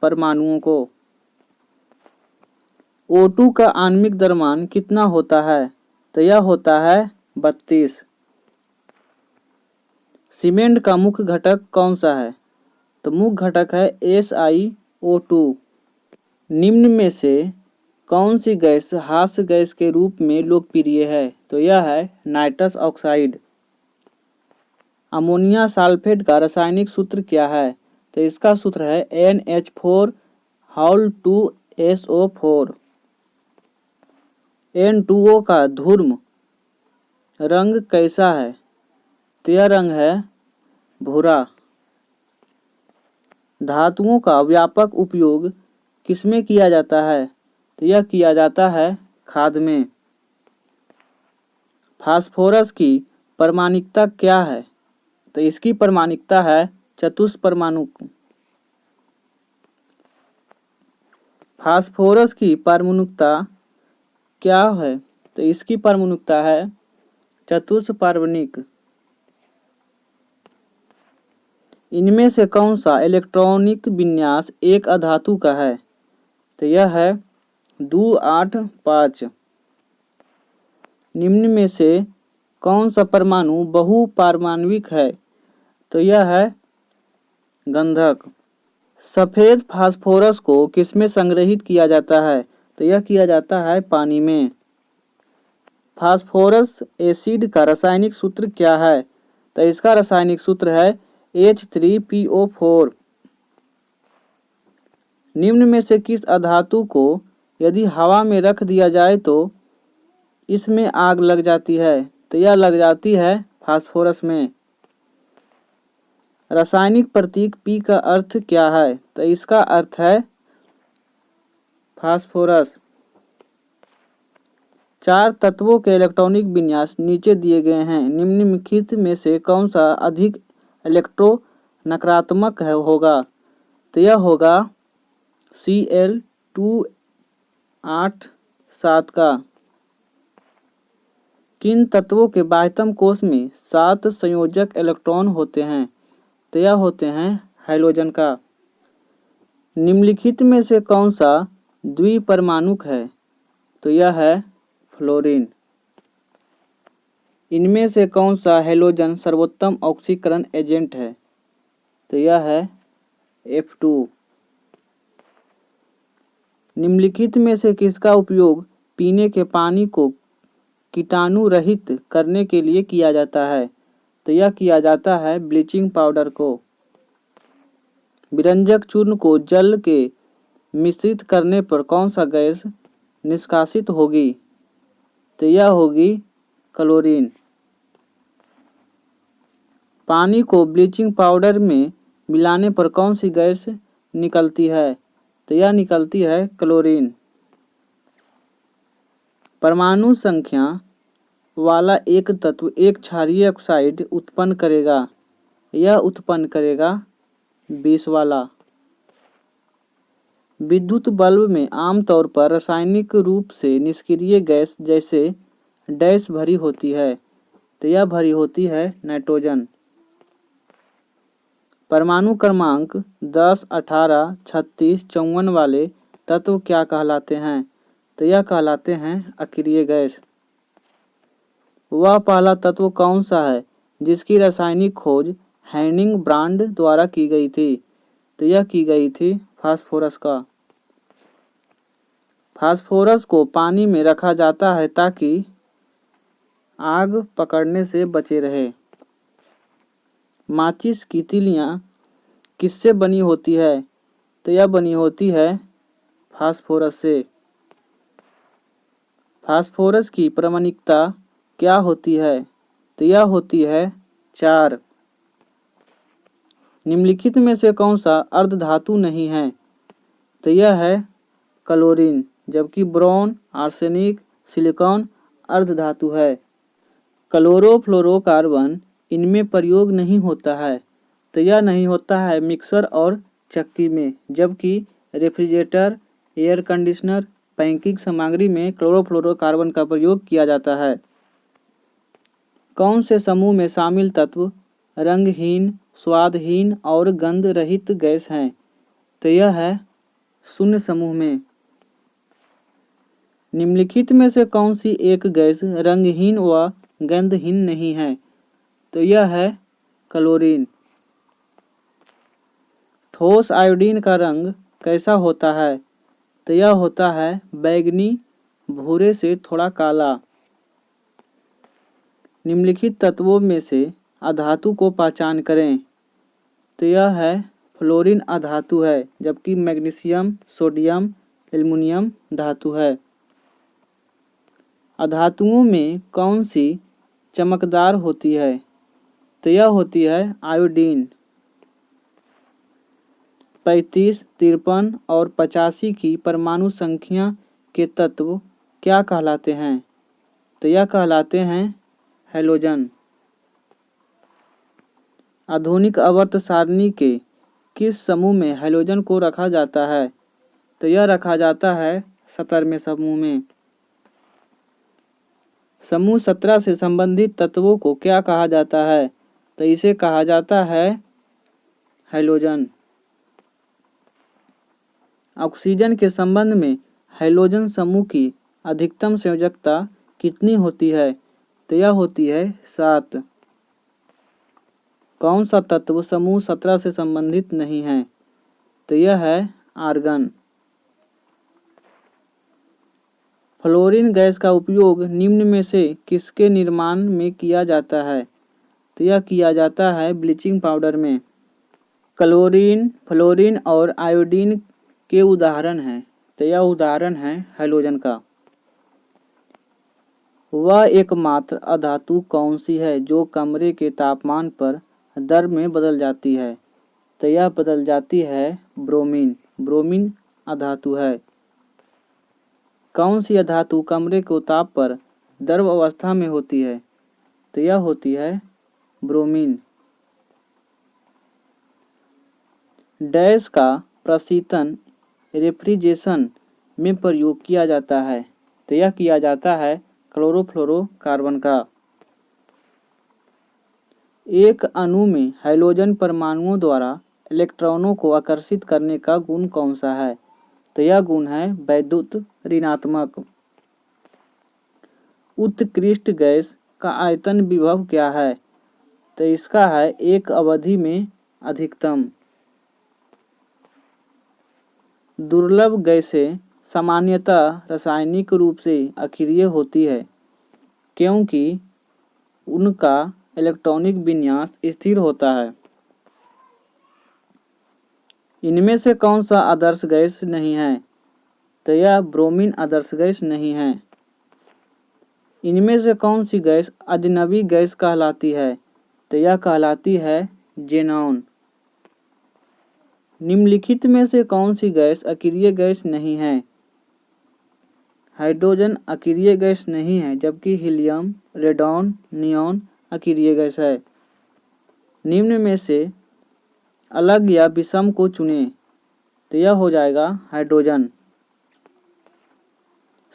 परमाणुओं को। O2 का आणविक द्रव्यमान कितना होता है? तो यह होता है 32। सीमेंट का मुख्य घटक कौन सा है? तो मुख्य घटक है SiO2। निम्न में से कौन सी गैस हास्य गैस के रूप में लोकप्रिय है? तो यह है नाइट्रस ऑक्साइड। अमोनिया सल्फेट का रासायनिक सूत्र क्या है? तो इसका सूत्र है NH4 N2O का ध्रुव रंग कैसा है? तो यह रंग है भूरा। धातुओं का व्यापक उपयोग किसमें किया जाता है? तो यह किया जाता है खाद में। फास्फोरस की परमाणिकता क्या है? तो इसकी परमाणिकता है चतुष्परमाणु। फास्फोरस की परमाणुकता क्या है? तो इसकी परमाणुकता है चतुष्पार्वणिक। इनमें से कौन सा इलेक्ट्रॉनिक विन्यास एक अधातु का है? तो यह है 285। निम्न में से कौन सा परमाणु बहुपारमाणविक है? तो यह है गंधक। सफेद फास्फोरस को किसमें संग्रहित किया जाता है? तो यह किया जाता है पानी में। फास्फोरस एसिड का रासायनिक सूत्र क्या है? तो इसका रासायनिक सूत्र है H3PO4। निम्न में से किस अधातु को यदि हवा में रख दिया जाए तो इसमें आग लग जाती है? तो यह लग जाती है फास्फोरस में। रासायनिक प्रतीक P का अर्थ क्या है? तो इसका अर्थ है फास्फोरस। 4 तत्वों के इलेक्ट्रॉनिक विन्यास नीचे दिए गए हैं। निम्नलिखित में से कौन सा अधिक इलेक्ट्रो नकारात्मक होगा? तो यह होगा Cl287 का। किन तत्वों के बाह्यतम कोश में 7 संयोजक इलेक्ट्रॉन होते हैं? तो यह होते हैं हाइड्रोजन का। निम्नलिखित में से कौन सा द्विपरमाणुक है? तो यह है फ्लोरीन। इनमें से कौन सा हैलोजन सर्वोत्तम ऑक्सीकरण एजेंट है? तो यह है F2। निम्नलिखित में से किसका उपयोग पीने के पानी को कीटाणु रहित करने के लिए किया जाता है? तो यह किया जाता है ब्लीचिंग पाउडर को। विरंजक चूर्ण को जल के मिश्रित करने पर कौन सा गैस निष्कासित होगी? तो यह होगी क्लोरीन। पानी को ब्लीचिंग पाउडर में मिलाने पर कौन सी गैस निकलती है? तो यह निकलती है क्लोरीन। परमाणु संख्या वाला एक तत्व एक क्षारीय ऑक्साइड उत्पन्न करेगा। यह उत्पन्न करेगा 20 वाला। विद्युत बल्ब में आमतौर पर रासायनिक रूप से निष्क्रिय गैस जैसे डैश भरी होती है। तो यह भरी होती है नाइट्रोजन। परमाणु क्रमांक 10, 18, 36, 54 वाले तत्व क्या कहलाते हैं? तो यह कहलाते हैं अक्रिय गैस। वह पहला तत्व कौन सा है जिसकी रासायनिक खोज हेनिंग ब्रांड द्वारा की गई थी? तो यह की गई थी फास्फोरस का। फास्फोरस को पानी में रखा जाता है ताकि आग पकड़ने से बचे रहे। माचिस की तिलियां किससे बनी होती है? तो यह बनी होती है फास्फोरस से। फास्फोरस की परमाणिकता क्या होती है? तो यह होती है 4। निम्नलिखित में से कौन सा अर्धधातु नहीं है? तो यह है क्लोरीन, जबकि बोरॉन, आर्सेनिक, सिलिकॉन अर्धधातु है। क्लोरोफ्लोरोकार्बन इनमें प्रयोग नहीं होता है। तो यह नहीं होता है मिक्सर और चक्की में, जबकि रेफ्रिजरेटर, एयर कंडीशनर, पैकिंग सामग्री में क्लोरोफ्लोरोकार्बन का प्रयोग किया जाता है। कौन से समूह में शामिल तत्व रंगहीन, स्वादहीन और गंध रहित गैस हैं? तो यह है शून्य समूह में। निम्नलिखित में से कौन सी एक गैस रंगहीन व गंधहीन नहीं है? तो यह है क्लोरीन। ठोस आयोडीन का रंग कैसा होता है? तो यह होता है बैंगनी भूरे से थोड़ा काला। निम्नलिखित तत्वों में से अधातु को पहचान करें। तो यह है फ्लोरीन अधातु है, जबकि मैग्नीशियम, सोडियम, एल्युमिनियम धातु है। अधातुओं में कौन सी चमकदार होती है? तो यह होती है आयोडीन। 35, 53 और 85 की परमाणु संख्या के तत्व क्या कहलाते हैं? तो यह कहलाते हैं हैलोजन। आधुनिक आवर्त सारणी के किस समूह में हैलोजन को रखा जाता है? तो यह रखा जाता है 17वें समूह में। समूह 17 से संबंधित तत्वों को क्या कहा जाता है? तो इसे कहा जाता है हैलोजन। ऑक्सीजन के संबंध में हैलोजन समूह की अधिकतम संयोजकता कितनी होती है? तो यह होती है 7। कौन सा तत्व समूह 17 से संबंधित नहीं है? तो यह है आर्गन। फ्लोरीन गैस का उपयोग निम्न में से किसके निर्माण में किया जाता है? तो यह किया जाता है ब्लीचिंग पाउडर में। क्लोरीन, फ्लोरीन और आयोडीन के उदाहरण हैं। तो यह उदाहरण है हैलोजन का। वह एकमात्र अधातु कौन सी है जो कमरे के तापमान पर दर में बदल जाती है? तो यह बदल जाती है ब्रोमीन। ब्रोमीन अधातु है। कौन सी अधातु कमरे के ताप पर द्रव अवस्था में होती है? तो यह होती है ब्रोमीन। डैश का प्रशीतन रेफ्रिजरेशन में प्रयोग किया जाता है? तो यह किया जाता है क्लोरोफ्लोरोकार्बन का। एक अणु में हैलोजन परमाणुओं द्वारा इलेक्ट्रॉनों को आकर्षित करने का गुण कौन सा है? तो यह गुण है वैद्युत ऋणात्मक। उत्कृष्ट गैस का आयतन विभव क्या है? तो इसका है एक अवधि में अधिकतम। दुर्लभ गैसें सामान्यतः रासायनिक रूप से अक्रिय होती है क्योंकि उनका इलेक्ट्रॉनिक विन्यास स्थिर होता है। इनमें से कौन सा आदर्श गैस नहीं है? तो यह ब्रोमीन आदर्श गैस नहीं है। इनमें से कौन सी गैस अजनबी गैस कहलाती है? तो यह कहलाती है जेनॉन। निम्नलिखित में से कौन सी गैस अक्रिय गैस नहीं है? हाइड्रोजन अक्रिय गैस नहीं है, जबकि हीलियम, रेडॉन, नियॉन अक्रिय गैस है। निम्न में से अलग या विषम को चुनें। तो यह हो जाएगा हाइड्रोजन।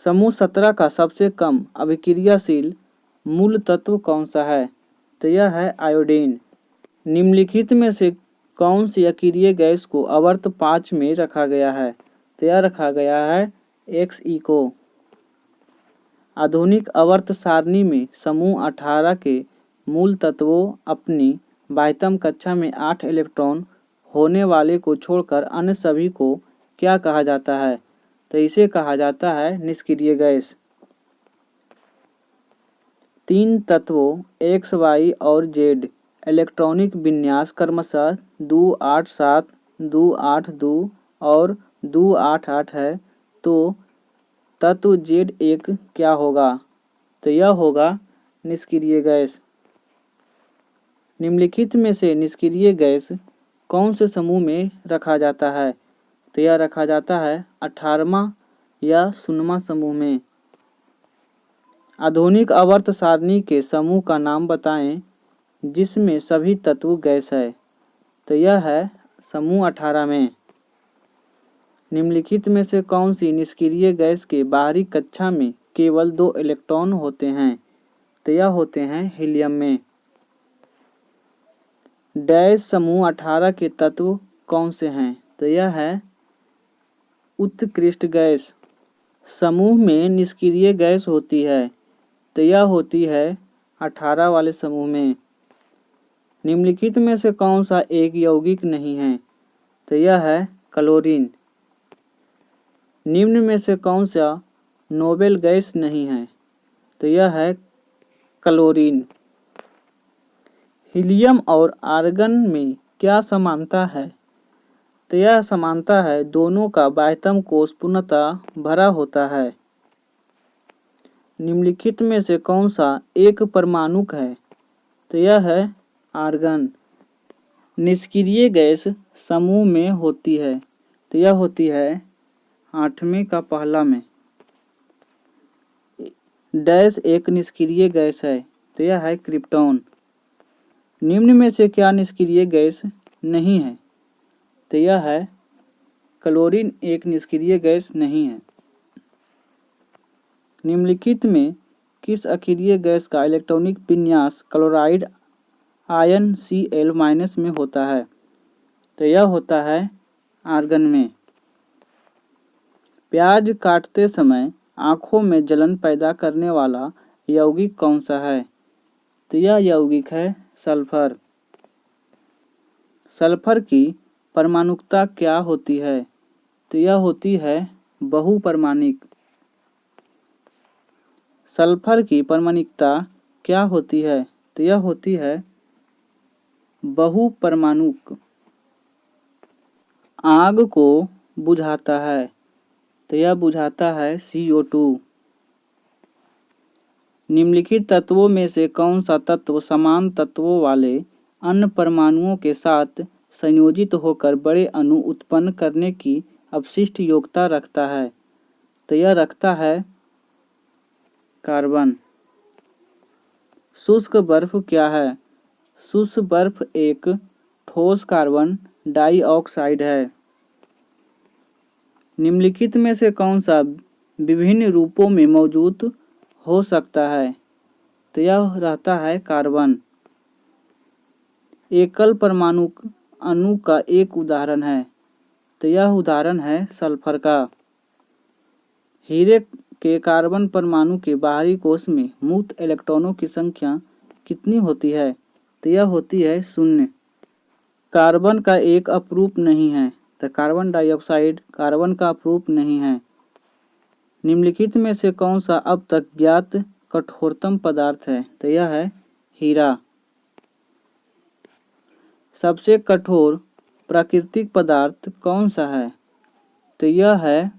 समूह 17 का सबसे कम अभिक्रियाशील मूल तत्व कौन सा है? तो यह है आयोडीन। निम्नलिखित में से कौन सी अक्रिय गैस को आवर्त 5 में रखा गया है? तो यह रखा गया है XE को। आधुनिक आवर्त सारणी में समूह 18 के मूल तत्वों अपनी बाह्यतम कक्षा में 8 इलेक्ट्रॉन होने वाले को छोड़कर अन्य सभी को क्या कहा जाता है? तो इसे कहा जाता है निष्क्रिय गैस। 3 तत्वों X, Y और Z इलेक्ट्रॉनिक विन्यास क्रमशः 287, 282 और 288 है, तो तत्व Z1 क्या होगा? तो यह होगा निष्क्रिय गैस। निम्नलिखित में से निष्क्रिय गैस कौन से समूह में रखा जाता है? तो यह रखा जाता है 18वां या 0वां समूह में। आधुनिक आवर्त सारणी के समूह का नाम बताएं जिसमें सभी तत्व गैस है। तो यह है समूह 18 में। निम्नलिखित में से कौन सी निष्क्रिय गैस के बाहरी कक्षा में केवल 2 इलेक्ट्रॉन होते हैं? तो यह होते हैं हीलियम में। डैश समूह 18 के तत्व कौन से हैं? तो यह है उत्कृष्ट गैस। समूह में निष्क्रिय गैस होती है, तो यह होती है 18 वाले समूह में। निम्नलिखित में से कौन सा एक यौगिक नहीं है? तो यह है क्लोरीन। निम्न में से कौन सा नोबेल गैस नहीं है? तो यह है क्लोरीन। हीलियम और आर्गन में क्या समानता है? तो यह समानता है दोनों का बाह्यतम कोश पूर्णतः भरा होता है। निम्नलिखित में से कौन सा एक परमाणुक है? तो यह है आर्गन। निष्क्रिय गैस समूह में होती है? तो यह होती है 8वें का पहला में। डैश एक निष्क्रिय गैस है? तो यह है क्रिप्टॉन। निम्न में से क्या निष्क्रिय गैस नहीं है? तो यह है क्लोरीन एक निष्क्रिय गैस नहीं है। निम्नलिखित में किस अक्रिय गैस का इलेक्ट्रॉनिक विन्यास क्लोराइड आयन Cl- में होता है? तो यह होता है आर्गन में। प्याज काटते समय आंखों में जलन पैदा करने वाला यौगिक कौन सा है? तो यह यौगिक है सल्फर। सल्फर की परमाणुकता क्या होती है? तो यह होती है बहुपरमाणिक। सल्फर की परमाणुकता क्या होती है? तो यह होती है बहुपरमाणुक। आग को बुझाता है? तो यह बुझाता है CO2। निम्नलिखित तत्वों में से कौन सा तत्व समान तत्वों वाले अन्य परमाणुओं के साथ संयोजित होकर बड़े अणु उत्पन्न करने की अवशिष्ट योग्यता रखता है? तो यह रखता है कार्बन। शुष्क बर्फ क्या है? शुष्क बर्फ एक ठोस कार्बन डाइऑक्साइड है। निम्नलिखित में से कौन सा विभिन्न रूपों में मौजूद हो सकता है? तो यह रहता है कार्बन। एकल परमाणु अणु का एक उदाहरण है? तो यह उदाहरण है सल्फर का। हीरे के कार्बन परमाणु के बाहरी कोश में मुक्त इलेक्ट्रॉनों की संख्या कितनी होती है? तो यह होती है 0। कार्बन का एक अपरूप नहीं है? तो कार्बन डाइऑक्साइड कार्बन का अपरूप नहीं है। निम्नलिखित में से कौन सा अब तक ज्ञात कठोरतम पदार्थ है? तो यह है हीरा। सबसे कठोर प्राकृतिक पदार्थ कौन सा है? तो यह है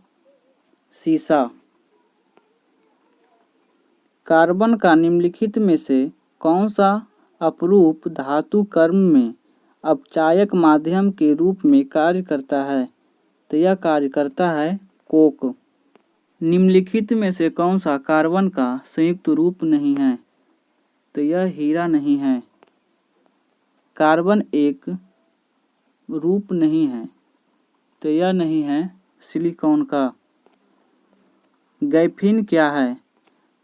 सीसा। कार्बन का निम्नलिखित में से कौन सा अपरूप धातु कर्म में अपचायक माध्यम के रूप में कार्य करता है? तो यह कार्य करता है कोक। निम्नलिखित में से कौन सा कार्बन का संयुक्त रूप नहीं है? तो यह हीरा नहीं है। कार्बन एक रूप नहीं है? तो यह नहीं है सिलिकॉन का। ग्राफीन क्या है?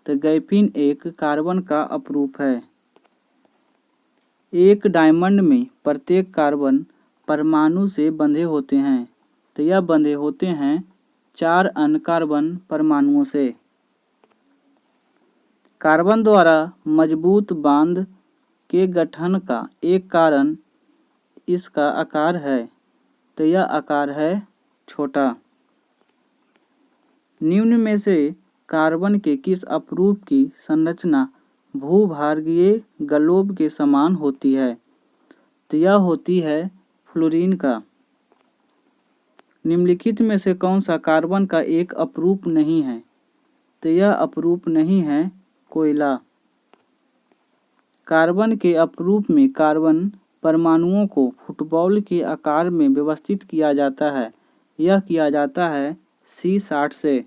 तो ग्राफीन एक कार्बन का अपरूप है। एक डायमंड में प्रत्येक कार्बन परमाणु से बंधे होते हैं? तो यह बंधे होते हैं 4 अन्य कार्बन परमाणुओं से। कार्बन द्वारा मजबूत बांध के गठन का एक कारण इसका आकार है? तो यह आकार है छोटा। निम्न में से कार्बन के किस अपरूप की संरचना भूभार्गीय ग्लोब के समान होती है? तो यह होती है फ्लोरीन का। निम्नलिखित में से कौन सा कार्बन का एक अपरूप नहीं है? तो यह अपरूप नहीं है कोयला। कार्बन के अपरूप में कार्बन परमाणुओं को फुटबॉल के आकार में व्यवस्थित किया जाता है। यह किया जाता है C60 से।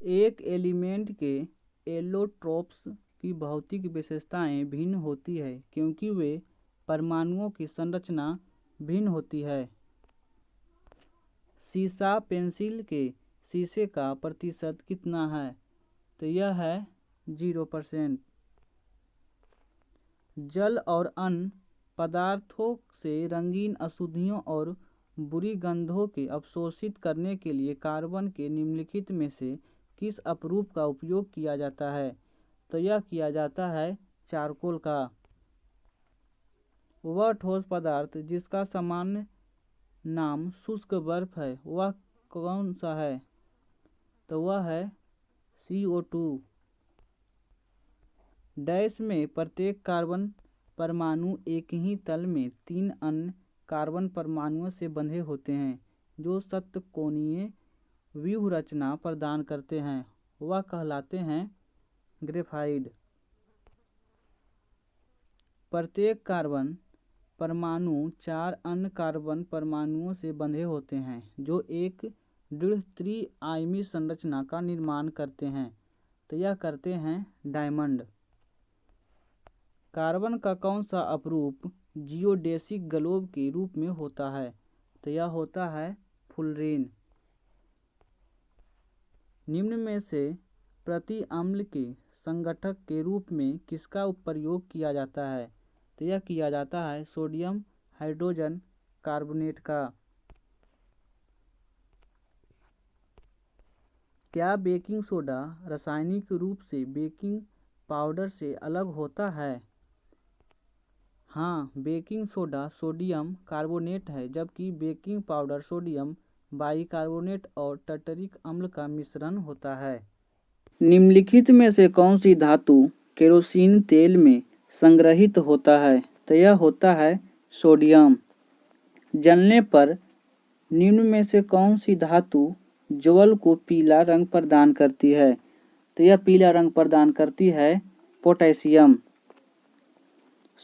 एक एलिमेंट के एलोट्रोप्स की भौतिक विशेषताएं भिन्न होती है क्योंकि वे परमाणुओं की संरचना भिन्न होती है। सीसा पेंसिल के शीशे का प्रतिशत कितना है? तो यह है 0%। जल और अन्य पदार्थों से रंगीन अशुद्धियों और बुरी गंधों के अवशोषित करने के लिए कार्बन के निम्नलिखित में से किस अपरूप का उपयोग किया जाता है? तो यह किया जाता है चारकोल का। वह ठोस पदार्थ जिसका सामान्य नाम शुष्क बर्फ है वह कौन सा है? तो वह है CO2। डैश में प्रत्येक कार्बन परमाणु एक ही तल में 3 अन्य कार्बन परमाणुओं से बंधे होते हैं जो षट्कोणीय व्यूह रचना प्रदान करते हैं, वह कहलाते हैं ग्रेफाइड। प्रत्येक कार्बन परमाणु 4 अन्य कार्बन परमाणुओं से बंधे होते हैं जो एक दृढ़ त्रि-आयामी संरचना का निर्माण करते हैं, तो यह करते हैं डायमंड। कार्बन का कौन सा अपरूप जियोडेसिक ग्लोब के रूप में होता है? तो यह होता है फुलरेन। निम्न में से प्रति अम्ल के संगठक के रूप में किसका प्रयोग किया जाता है? तो यह किया जाता है सोडियम हाइड्रोजन कार्बोनेट का। क्या बेकिंग सोडा रासायनिक रूप से बेकिंग पाउडर से अलग होता है? हाँ, बेकिंग सोडा सोडियम कार्बोनेट है जबकि बेकिंग पाउडर सोडियम बाइकार्बोनेट और टर्टरिक अम्ल का मिश्रण होता है। निम्नलिखित में से कौन सी धातु केरोसिन तेल में संग्रहित होता है? तो यह होता है सोडियम। जलने पर निम्न में से कौन सी धातु ज्वल को पीला रंग प्रदान करती है? तो यह पीला रंग प्रदान करती है पोटेशियम।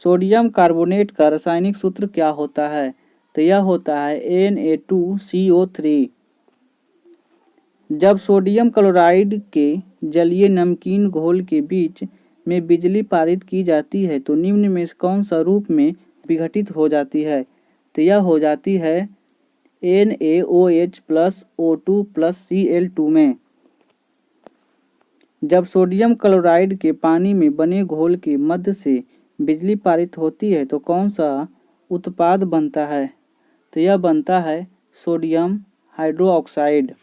सोडियम कार्बोनेट का रासायनिक सूत्र क्या होता है? तो यह होता है Na2CO3। जब सोडियम क्लोराइड के जलीय नमकीन घोल के बीच में बिजली पारित की जाती है तो निम्न में कौन सा रूप में विघटित हो जाती है? तो यह हो जाती है NaOH plus O2 plus Cl2 में। जब सोडियम क्लोराइड के पानी में बने घोल के मध्य से बिजली पारित होती है तो कौन सा उत्पाद बनता है? तो यह बनता है सोडियम हाइड्रोक्साइड।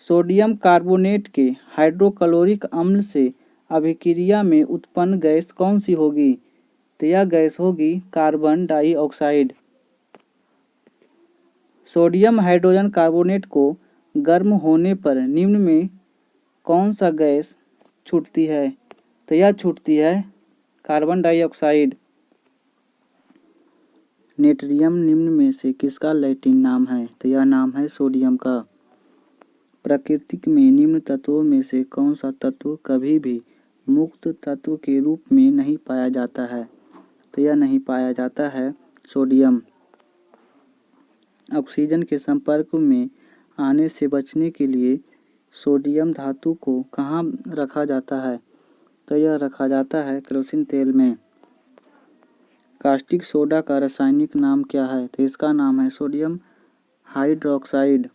सोडियम कार्बोनेट के हाइड्रोक्लोरिक अम्ल से अभिक्रिया में उत्पन्न गैस कौन सी होगी? तो यह गैस होगी carbon dioxide. Sodium hydrogen carbonate को गर्म होने पर निम्न में कौन सा गैस छूटती है? तो यह छूटती है कार्बन डाइऑक्साइड। नेट्रियम निम्न में से किसका लैटिन नाम है? तो यह नाम है सोडियम का। प्रकृति में निम्न तत्वों में से कौन सा तत्व कभी भी मुक्त तत्व के रूप में नहीं पाया जाता है? तो यह नहीं पाया जाता है सोडियम। ऑक्सीजन के संपर्क में आने से बचने के लिए सोडियम धातु को कहाँ रखा जाता है? तो यह रखा जाता है केरोसिन तेल में। कास्टिक सोडा का रासायनिक नाम क्या है? तो इसका नाम है सोडियम हाइड्रोक्साइड।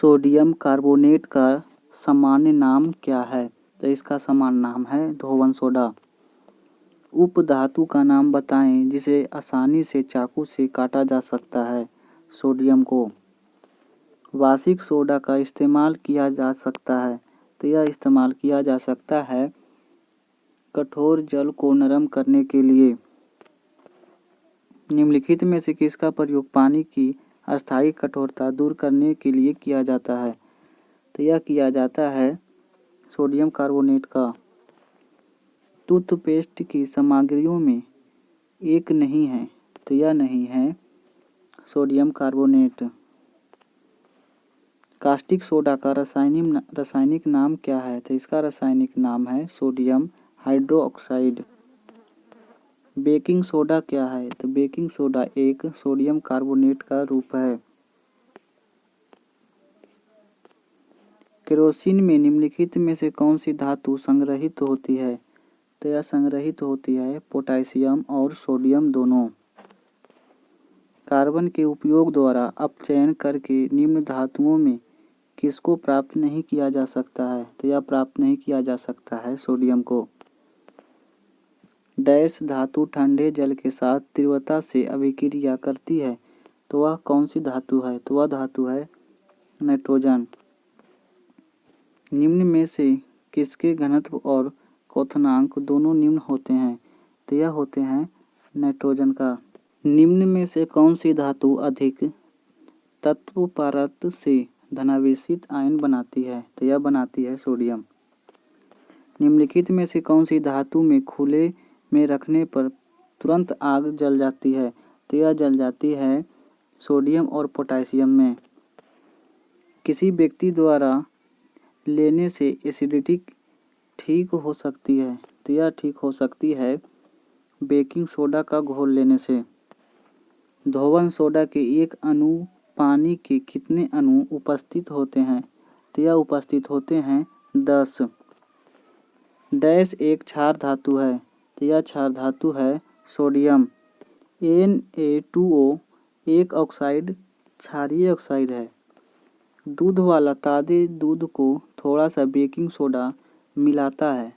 सोडियम कार्बोनेट का सामान्य नाम क्या है? तो इसका सामान्य नाम है धोवन सोडा। उप धातु का नाम बताएं जिसे आसानी से चाकू से काटा जा सकता है। सोडियम को। वार्षिक सोडा का इस्तेमाल किया जा सकता है। तो यह इस्तेमाल किया जा सकता है कठोर जल को नरम करने के लिए। निम्नलिखित में से किसका प्रयोग पानी की अस्थायी कठोरता दूर करने के लिए किया जाता है? तो यह किया जाता है सोडियम कार्बोनेट का। टूथपेस्ट की सामग्रियों में एक नहीं है, तो यह नहीं है सोडियम कार्बोनेट। कास्टिक सोडा का रासायनिक नाम क्या है? तो इसका रासायनिक नाम है सोडियम हाइड्रोक्साइड। बेकिंग सोडा क्या है? तो बेकिंग सोडा एक सोडियम कार्बोनेट का रूप है। केरोसिन में निम्नलिखित में से कौन सी धातु संग्रहित होती है? तो यह संग्रहित होती है पोटेशियम और सोडियम दोनों। कार्बन के उपयोग द्वारा अपचयन करके निम्न धातुओं में किसको प्राप्त नहीं किया जा सकता है? तो यह प्राप्त नहीं किया जा सकता है सोडियम को। डैश धातु ठंडे जल के साथ तीव्रता से अभिक्रिया करती है तो वह कौन सी धातु है? तो वह धातु है नाइट्रोजन। निम्न में से किसके घनत्व और क्वथनांक दोनों निम्न होते हैं? तो यह होते हैं नाइट्रोजन का। निम्न में से कौन सी धातु अधिक तत्व परत से धनावेशित आयन बनाती है? तो यह बनाती है सोडियम। निम्नलिखित में से कौन सी धातु में खुले में रखने पर तुरंत आग जल जाती है? तो यह जल जाती है सोडियम और पोटेशियम में। किसी व्यक्ति द्वारा लेने से एसिडिटी ठीक हो सकती है? तो यह ठीक हो सकती है बेकिंग सोडा का घोल लेने से। धोवन सोडा के एक अणु पानी के कितने अणु उपस्थित होते हैं? तो यह उपस्थित होते हैं 10। डैश एक क्षार धातु है? तो यह क्षार धातु है सोडियम। Na2O एक ऑक्साइड क्षारीय ऑक्साइड है। दूध वाला ताज़े दूध को थोड़ा सा बेकिंग सोडा मिलाता है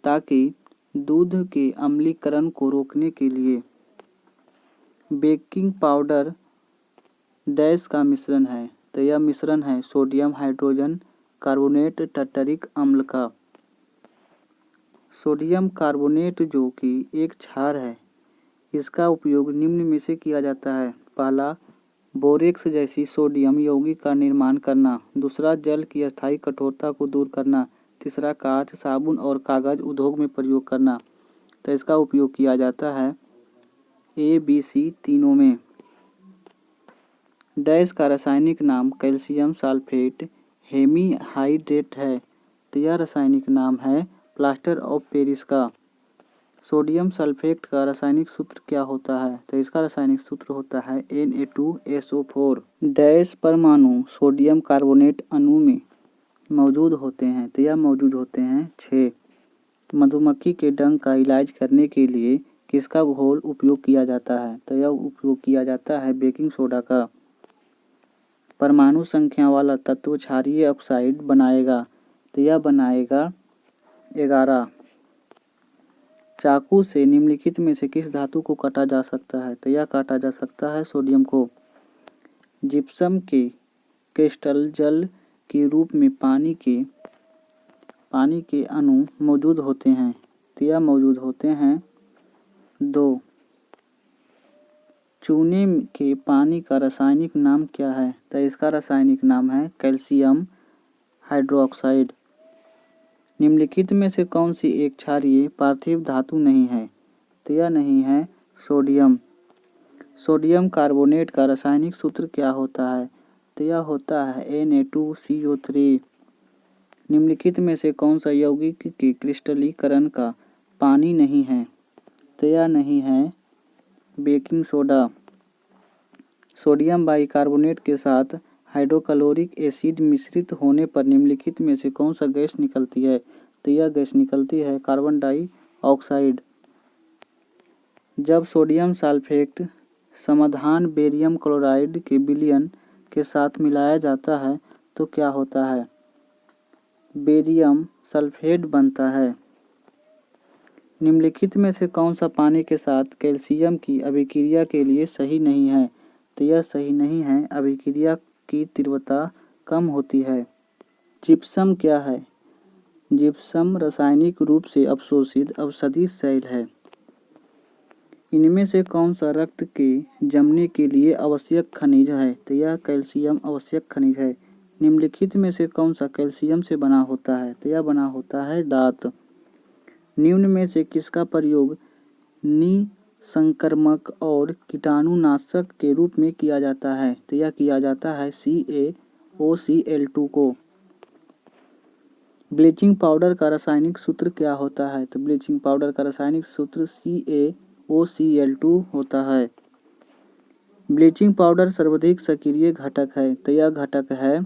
ताकि दूध के अम्लीकरण को रोकने के लिए। बेकिंग पाउडर डैश का मिश्रण है? तो यह मिश्रण है सोडियम हाइड्रोजन कार्बोनेट टर्टरिक अम्ल का। सोडियम कार्बोनेट जो कि एक क्षार है, इसका उपयोग निम्न में से किया जाता है। पहला, बोरेक्स जैसी सोडियम यौगिक का निर्माण करना। दूसरा, जल की अस्थायी कठोरता को दूर करना। तीसरा, कांच, साबुन और कागज उद्योग में प्रयोग करना। तो इसका उपयोग किया जाता है ABC तीनों में। डैश का रासायनिक नाम कैल्शियम सल्फेट हेमीहाइड्रेट है। तो यह रासायनिक नाम है प्लास्टर ऑफ पेरिस का। सोडियम सल्फेट का रासायनिक सूत्र क्या होता है? तो इसका रासायनिक सूत्र होता है Na2SO4। डैश परमाणु सोडियम कार्बोनेट अणु में मौजूद होते हैं? तो यह मौजूद होते हैं 6। मधुमक्खी के डंक का इलाज करने के लिए किसका घोल उपयोग किया जाता है? तो यह उपयोग किया जाता है बेकिंग सोडा का। परमाणु संख्या वाला तत्व क्षारीय ऑक्साइड बनाएगा? तो यह बनाएगा 11। चाकू से निम्नलिखित में से किस धातु को काटा जा सकता है? तो यह काटा जा सकता है सोडियम को। जिप्सम के क्रिस्टल जल के रूप में पानी के अणु मौजूद होते हैं? तो यह मौजूद होते हैं 2। चूने के पानी का रासायनिक नाम क्या है? तो इसका रासायनिक नाम है कैल्शियम हाइड्रोक्साइड। निम्नलिखित में से कौन सी एक क्षारीय पार्थिव धातु नहीं है? तो यह नहीं है सोडियम। सोडियम कार्बोनेट का रासायनिक सूत्र क्या होता है? तो यह होता है Na2CO3। निम्नलिखित में से कौन सा यौगिक के क्रिस्टलीकरण का पानी नहीं है? तो यह नहीं है बेकिंग सोडा। सोडियम बाइकार्बोनेट के साथ हाइड्रोक्लोरिक एसिड मिश्रित होने पर निम्नलिखित में से कौन सा गैस निकलती है? तो यह गैस निकलती है कार्बन डाइऑक्साइड। जब सोडियम सल्फेट समाधान बेरियम क्लोराइड के विलयन के साथ मिलाया जाता है तो क्या होता है? बेरियम सल्फेट बनता है। निम्नलिखित में से कौन सा पानी के साथ कैल्शियम की अभिक्रिया के लिए सही नहीं है? तो यह सही नहीं है, अभिक्रिया की तीव्रता कम होती है। जिप्सम क्या है? जिप्सम रासायनिक रूप से अवशोषित अपशिष्ट शैल है। इनमें से कौन सा रक्त के जमने के लिए आवश्यक खनिज है? तो यह कैल्शियम आवश्यक खनिज है। निम्नलिखित में से कौन सा कैल्शियम से बना होता है? तो यह बना होता है दांत। निम्न में से किसका प्रयोग निसंक्रमक और कीटाणुनाशक के रूप में किया जाता है? तो यह किया जाता है CaOCl2 को। ब्लीचिंग पाउडर का रासायनिक सूत्र क्या होता है? तो ब्लीचिंग पाउडर का रासायनिक सूत्र CaOCl2 होता है। ब्लीचिंग पाउडर सर्वाधिक सक्रिय घटक है? तो यह घटक है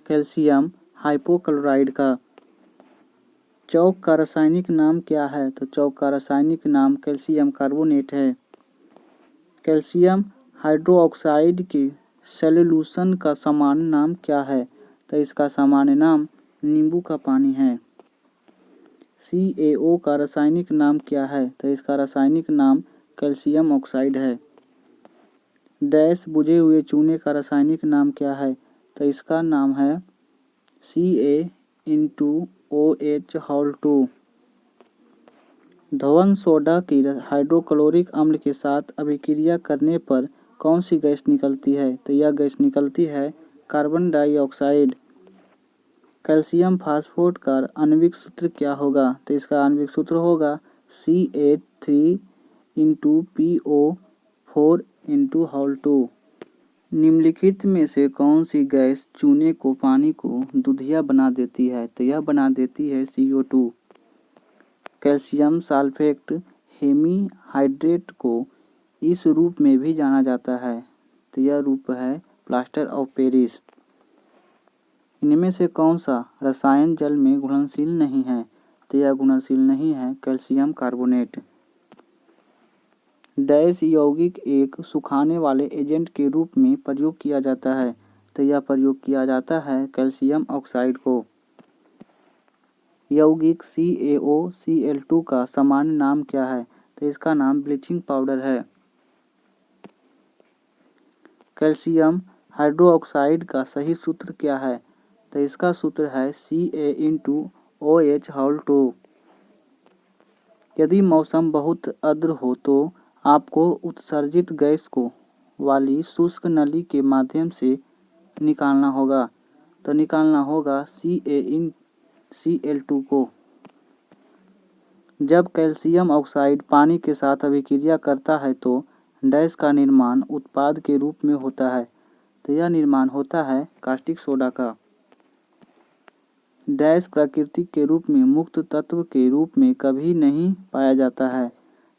कैल्शियम हाइपोक्लोराइड का। चौक का रासायनिक नाम क्या है? तो चौक का रासायनिक नाम कैल्शियम कार्बोनेट है। कैल्शियम हाइड्रोक्साइड के सॉल्यूशन का सामान्य नाम क्या है? तो इसका सामान्य नाम नींबू का पानी है। CaO का रासायनिक नाम क्या है? तो इसका रासायनिक नाम कैल्शियम ऑक्साइड है। डैश बुझे हुए चूने का रासायनिक नाम क्या है? तो इसका नाम है CaOH2। धवन सोडा की हाइड्रोक्लोरिक अम्ल के साथ अभिक्रिया करने पर कौन सी गैस निकलती है? तो यह गैस निकलती है कार्बन डाइऑक्साइड। कैल्शियम फास्फोरेट का आणविक सूत्र क्या होगा? तो इसका आणविक सूत्र होगा CH3 × PO4 × 2। निम्नलिखित में से कौन सी गैस चूने को पानी को दूधिया बना देती है? तो यह बना देती है CO2। कैल्शियम सल्फेट हेमीहाइड्रेट को इस रूप में भी जाना जाता है, तो यह रूप है प्लास्टर ऑफ पेरिस। इनमें से कौन सा रसायन जल में घुलनशील नहीं है? तो यह घुलनशील नहीं है कैल्शियम कार्बोनेट। डैश यौगिक एक सुखाने वाले एजेंट के रूप में प्रयोग किया जाता है, तो यह प्रयोग किया जाता है कैल्शियम ऑक्साइड को। यौगिक CaOCl2 का सामान्य नाम क्या है? तो इसका नाम ब्लीचिंग पाउडर है। कैल्शियम हाइड्रोक्साइड का सही सूत्र क्या है? तो इसका सूत्र है Ca×OH2। यदि मौसम बहुत आर्द्र हो तो आपको उत्सर्जित गैस को वाली शुष्क नली के माध्यम से निकालना होगा, तो निकालना होगा CaCl2 को। जब कैल्शियम ऑक्साइड पानी के साथ अभिक्रिया करता है तो डैश का निर्माण उत्पाद के रूप में होता है, तो यह निर्माण होता है कास्टिक सोडा का। डैश प्रकृति के रूप में मुक्त तत्व के रूप में कभी नहीं पाया जाता है,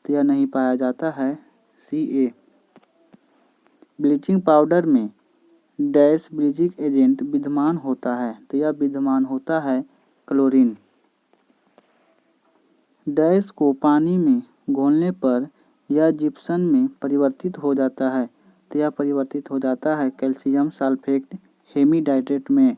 तो यह नहीं पाया जाता है Ca। ब्लीचिंग पाउडर में डैश ब्लीचिंग एजेंट विद्यमान होता है, तो यह विद्यमान होता है क्लोरीन। डैश को पानी में घोलने पर यह जिप्सम में परिवर्तित हो जाता है, तो यह परिवर्तित हो जाता है कैल्शियम सल्फेट हेमीहाइड्रेट में।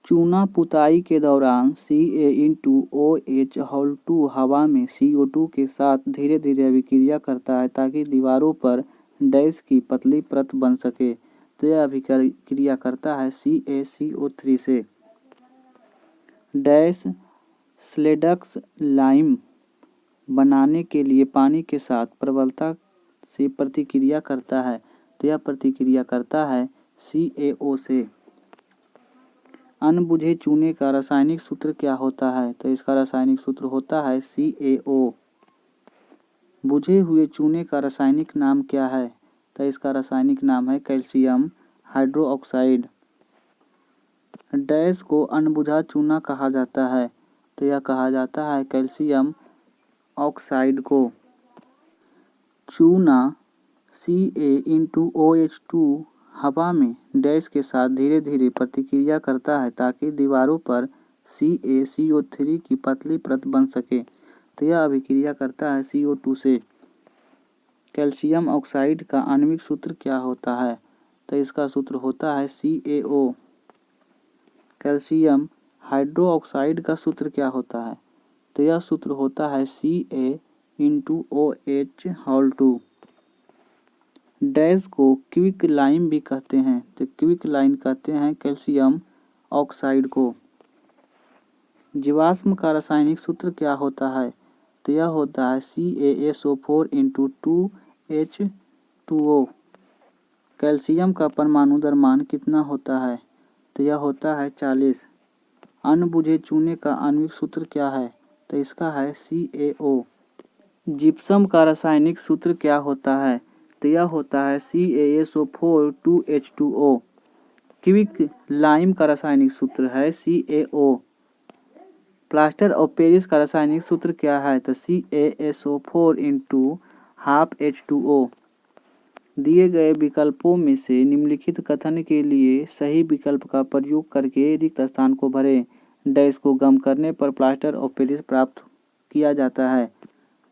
चूना पुताई के दौरान Ca×OH2 हवा में CO2 के साथ धीरे धीरे अभिक्रिया करता है ताकि दीवारों पर डैश की पतली परत बन सके, तो यह अभिक्रिया करता है CaCO3 से। डैश स्लेडक्स लाइम बनाने के लिए पानी के साथ प्रबलता से प्रतिक्रिया करता है, तो यह प्रतिक्रिया करता है CaO से। अनबुझे चूने का रासायनिक सूत्र क्या होता है? तो इसका रासायनिक सूत्र होता है CaO। बुझे हुए चूने का रासायनिक नाम क्या है? तो इसका रासायनिक नाम है कैल्शियम हाइड्रोक्साइड। डैश को अनबुझा चूना कहा जाता है, तो यह कहा जाता है कैल्शियम ऑक्साइड को। चूना Ca×OH2 हवा में डैश के साथ धीरे धीरे प्रतिक्रिया करता है ताकि दीवारों पर CaCO3 की पतली परत बन सके, तो यह अभिक्रिया करता है CO2 से। कैल्शियम ऑक्साइड का आणविक सूत्र क्या होता है? तो इसका सूत्र होता है CaO। कैल्शियम हाइड्रोक्साइड का सूत्र क्या होता है? तो यह सूत्र होता है Ca×OH2। डैश को क्विक लाइम भी कहते हैं, तो क्विक लाइम कहते हैं कैल्शियम ऑक्साइड को। जीवाश्म का रासायनिक सूत्र क्या होता है? तो यह होता है CaSO4 × 2H2O। कैल्शियम का परमाणु द्रव्यमान कितना होता है? तो यह होता है 40। अनबुझे चूने का आणविक सूत्र क्या है? तो इसका है CaO। जिप्सम का रासायनिक सूत्र क्या होता है? तो यह होता है CaSO4 2H2O। क्विक लाइम का रासायनिक सूत्र है CaO। प्लास्टर ऑफ पेरिस का रासायनिक सूत्र क्या है? तो CaSO4 × 12H2O। दिए गए विकल्पों में से निम्नलिखित कथन के लिए सही विकल्प का प्रयोग करके रिक्त स्थान को भरें। डैश को गर्म करने पर प्लास्टर ऑफ पेरिस प्राप्त किया जाता है,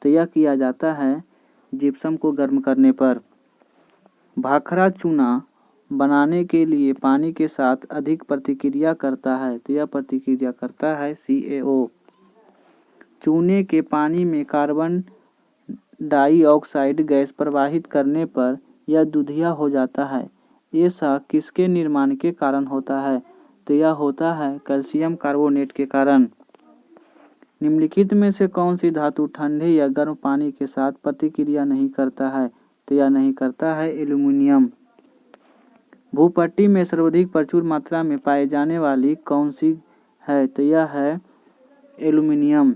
तो यह किया जाता है जिप्सम को गर्म करने पर। भाखड़ा चूना बनाने के लिए पानी के साथ अधिक प्रतिक्रिया करता है, तो यह प्रतिक्रिया करता है CaO। चूने के पानी में कार्बन डाइऑक्साइड गैस प्रवाहित करने पर यह दूधिया हो जाता है। ऐसा किसके निर्माण के कारण होता है? तो यह होता है कैल्शियम कार्बोनेट के कारण। निम्नलिखित में से कौन सी धातु ठंडे या गर्म पानी के साथ प्रतिक्रिया नहीं करता है? तो यह नहीं करता है एल्यूमीनियम। भूपट्टी में सर्वाधिक प्रचुर मात्रा में पाई जाने वाली कौन सी है? तो यह है एल्यूमीनियम।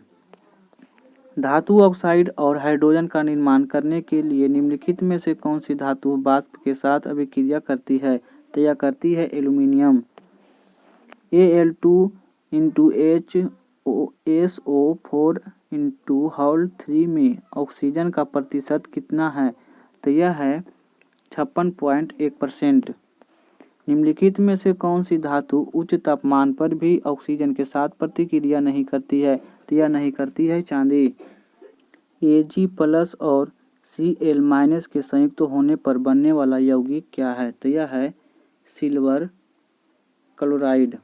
धातु ऑक्साइड और हाइड्रोजन का निर्माण करने के लिए निम्नलिखित में से कौन सी धातु वाष्प के साथ अभिक्रिया करती है? तो यह करती है aluminium. Al2 into HSO4 into hall 3 में ऑक्सीजन का प्रतिशत कितना है? तो यह है 56.1%। निम्नलिखित में से कौन सी धातु उच्च तापमान पर भी ऑक्सीजन के साथ प्रतिक्रिया नहीं करती है? तो यह नहीं करती है चांदी। Ag+ और Cl- के संयुक्त होने पर बनने वाला यौगिक क्या है? तो यह है सिल्वर क्लोराइड।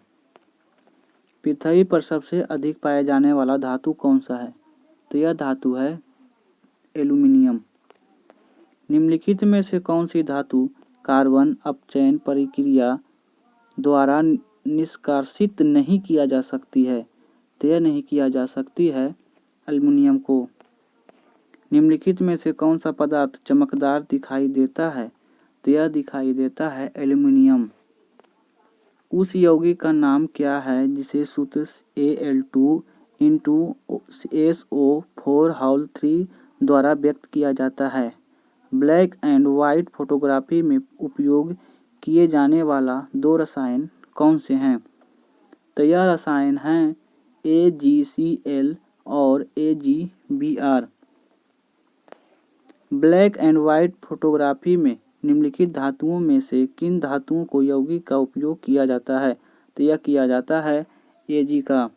पृथ्वी पर सबसे अधिक पाया जाने वाला धातु कौन सा है? तो यह धातु है एल्यूमीनियम। निम्नलिखित में से कौन सी धातु कार्बन अपचयन प्रक्रिया द्वारा निष्कासित नहीं किया जा सकती है? तो यह नहीं किया जा सकती है एल्यूमीनियम को। निम्नलिखित में से कौन सा पदार्थ चमकदार दिखाई देता है? तो यह दिखाई देता है एल्यूमीनियम। उस यौगिक का नाम क्या है जिसे सूत्र Al2 इंटू SO4 हॉल 3 द्वारा व्यक्त किया जाता है? ब्लैक एंड वाइट फोटोग्राफी में उपयोग किए जाने वाला दो रसायन कौन से हैं? तो यह रसायन हैं AgCl और AgBr। Black and white photography में निम्नलिखित धातुओं में से किन धातुओं को यौगिक का उपयोग किया जाता है? तो यह किया जाता है Ag का।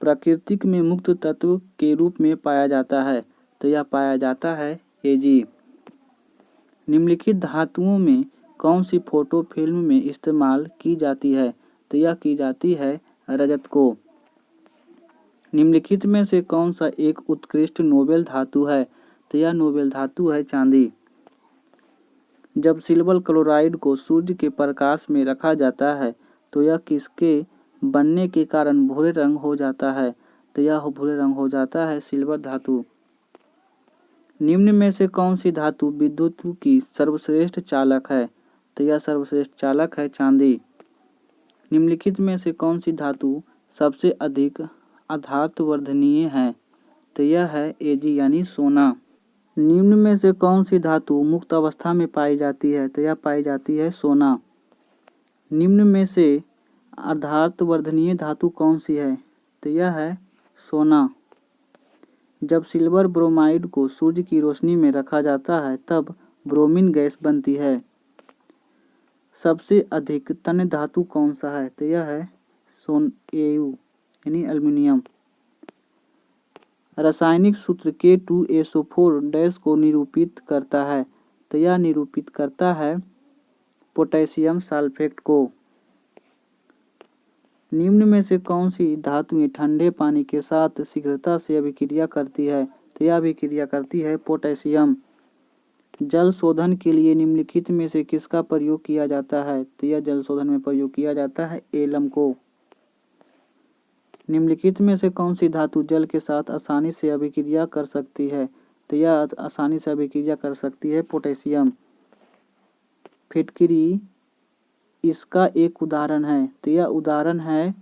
प्राकृतिक में मुक्त तत्व के रूप में पाया जाता है? तो यह पाया जाता है Ag। निम्नलिखित धातुओं में कौन सी फोटो फिल्म में इस्तेमाल की जाती है? तो यह की जाती है रजत को। निम्नलिखित में से कौन सा एक उत्कृष्ट नोबेल धातु है? तो यह नोबेल धातु है चांदी। जब सिल्वर क्लोराइड को सूर्य के प्रकाश में रखा जाता है तो यह किसके बनने के कारण भूरे रंग हो जाता है? तो यह भूरे रंग हो जाता है सिल्वर धातु। निम्न में से कौन सी धातु विद्युत की सर्वश्रेष्ठ चालक है? तो यह सर्वश्रेष्ठ चालक है चांदी। निम्नलिखित में से कौन सी धातु सबसे अधिक आघातवर्धनीय है? तो यह है Ag यानी सोना। निम्न में से कौन सी धातु मुक्त अवस्था में पाई जाती है? तो यह पाई जाती है सोना। निम्न में से आघातवर्धनीय धातु कौन सी है? तो यह है सोना। जब सिल्वर ब्रोमाइड को सूर्य की रोशनी में रखा जाता है तब ब्रोमीन गैस बनती है। सबसे अधिक तन्य धातु कौन सा है? तो यह है Au यानी एल्यूमीनियम। रासायनिक सूत्र K2SO4 को निरूपित करता है? तो यह निरूपित करता है पोटेशियम सल्फेट को। निम्न में से कौन सी धातुएं ठंडे पानी के साथ शीघ्रता से अभिक्रिया करती है? तो यह अभिक्रिया करती है पोटेशियम। जल शोधन के लिए निम्नलिखित में से किसका प्रयोग किया जाता है? तो यह जल शोधन में प्रयोग किया जाता है एलम को। निम्नलिखित में से कौन सी धातु जल के साथ आसानी से अभिक्रिया कर सकती है? तो यह आसानी से अभिक्रिया कर सकती है पोटेशियम। फिटकरी इसका एक उदाहरण है? तो यह उदाहरण है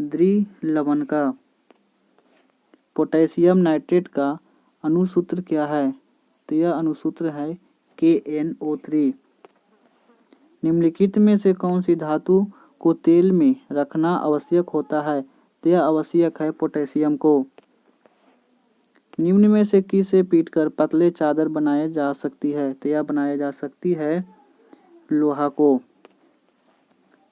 द्विलवण का। पोटेशियम नाइट्रेट का अणुसूत्र क्या है? तो यह अणुसूत्र है KNO3। निम्नलिखित में से कौन सी धातु को तेल में रखना आवश्यक होता है? तो यह आवश्यक है पोटेशियम को। निम्न में से किसे पीटकर पतले चादर बनाया जा सकती है? तो यह बनाया जा सकती है लोहा को।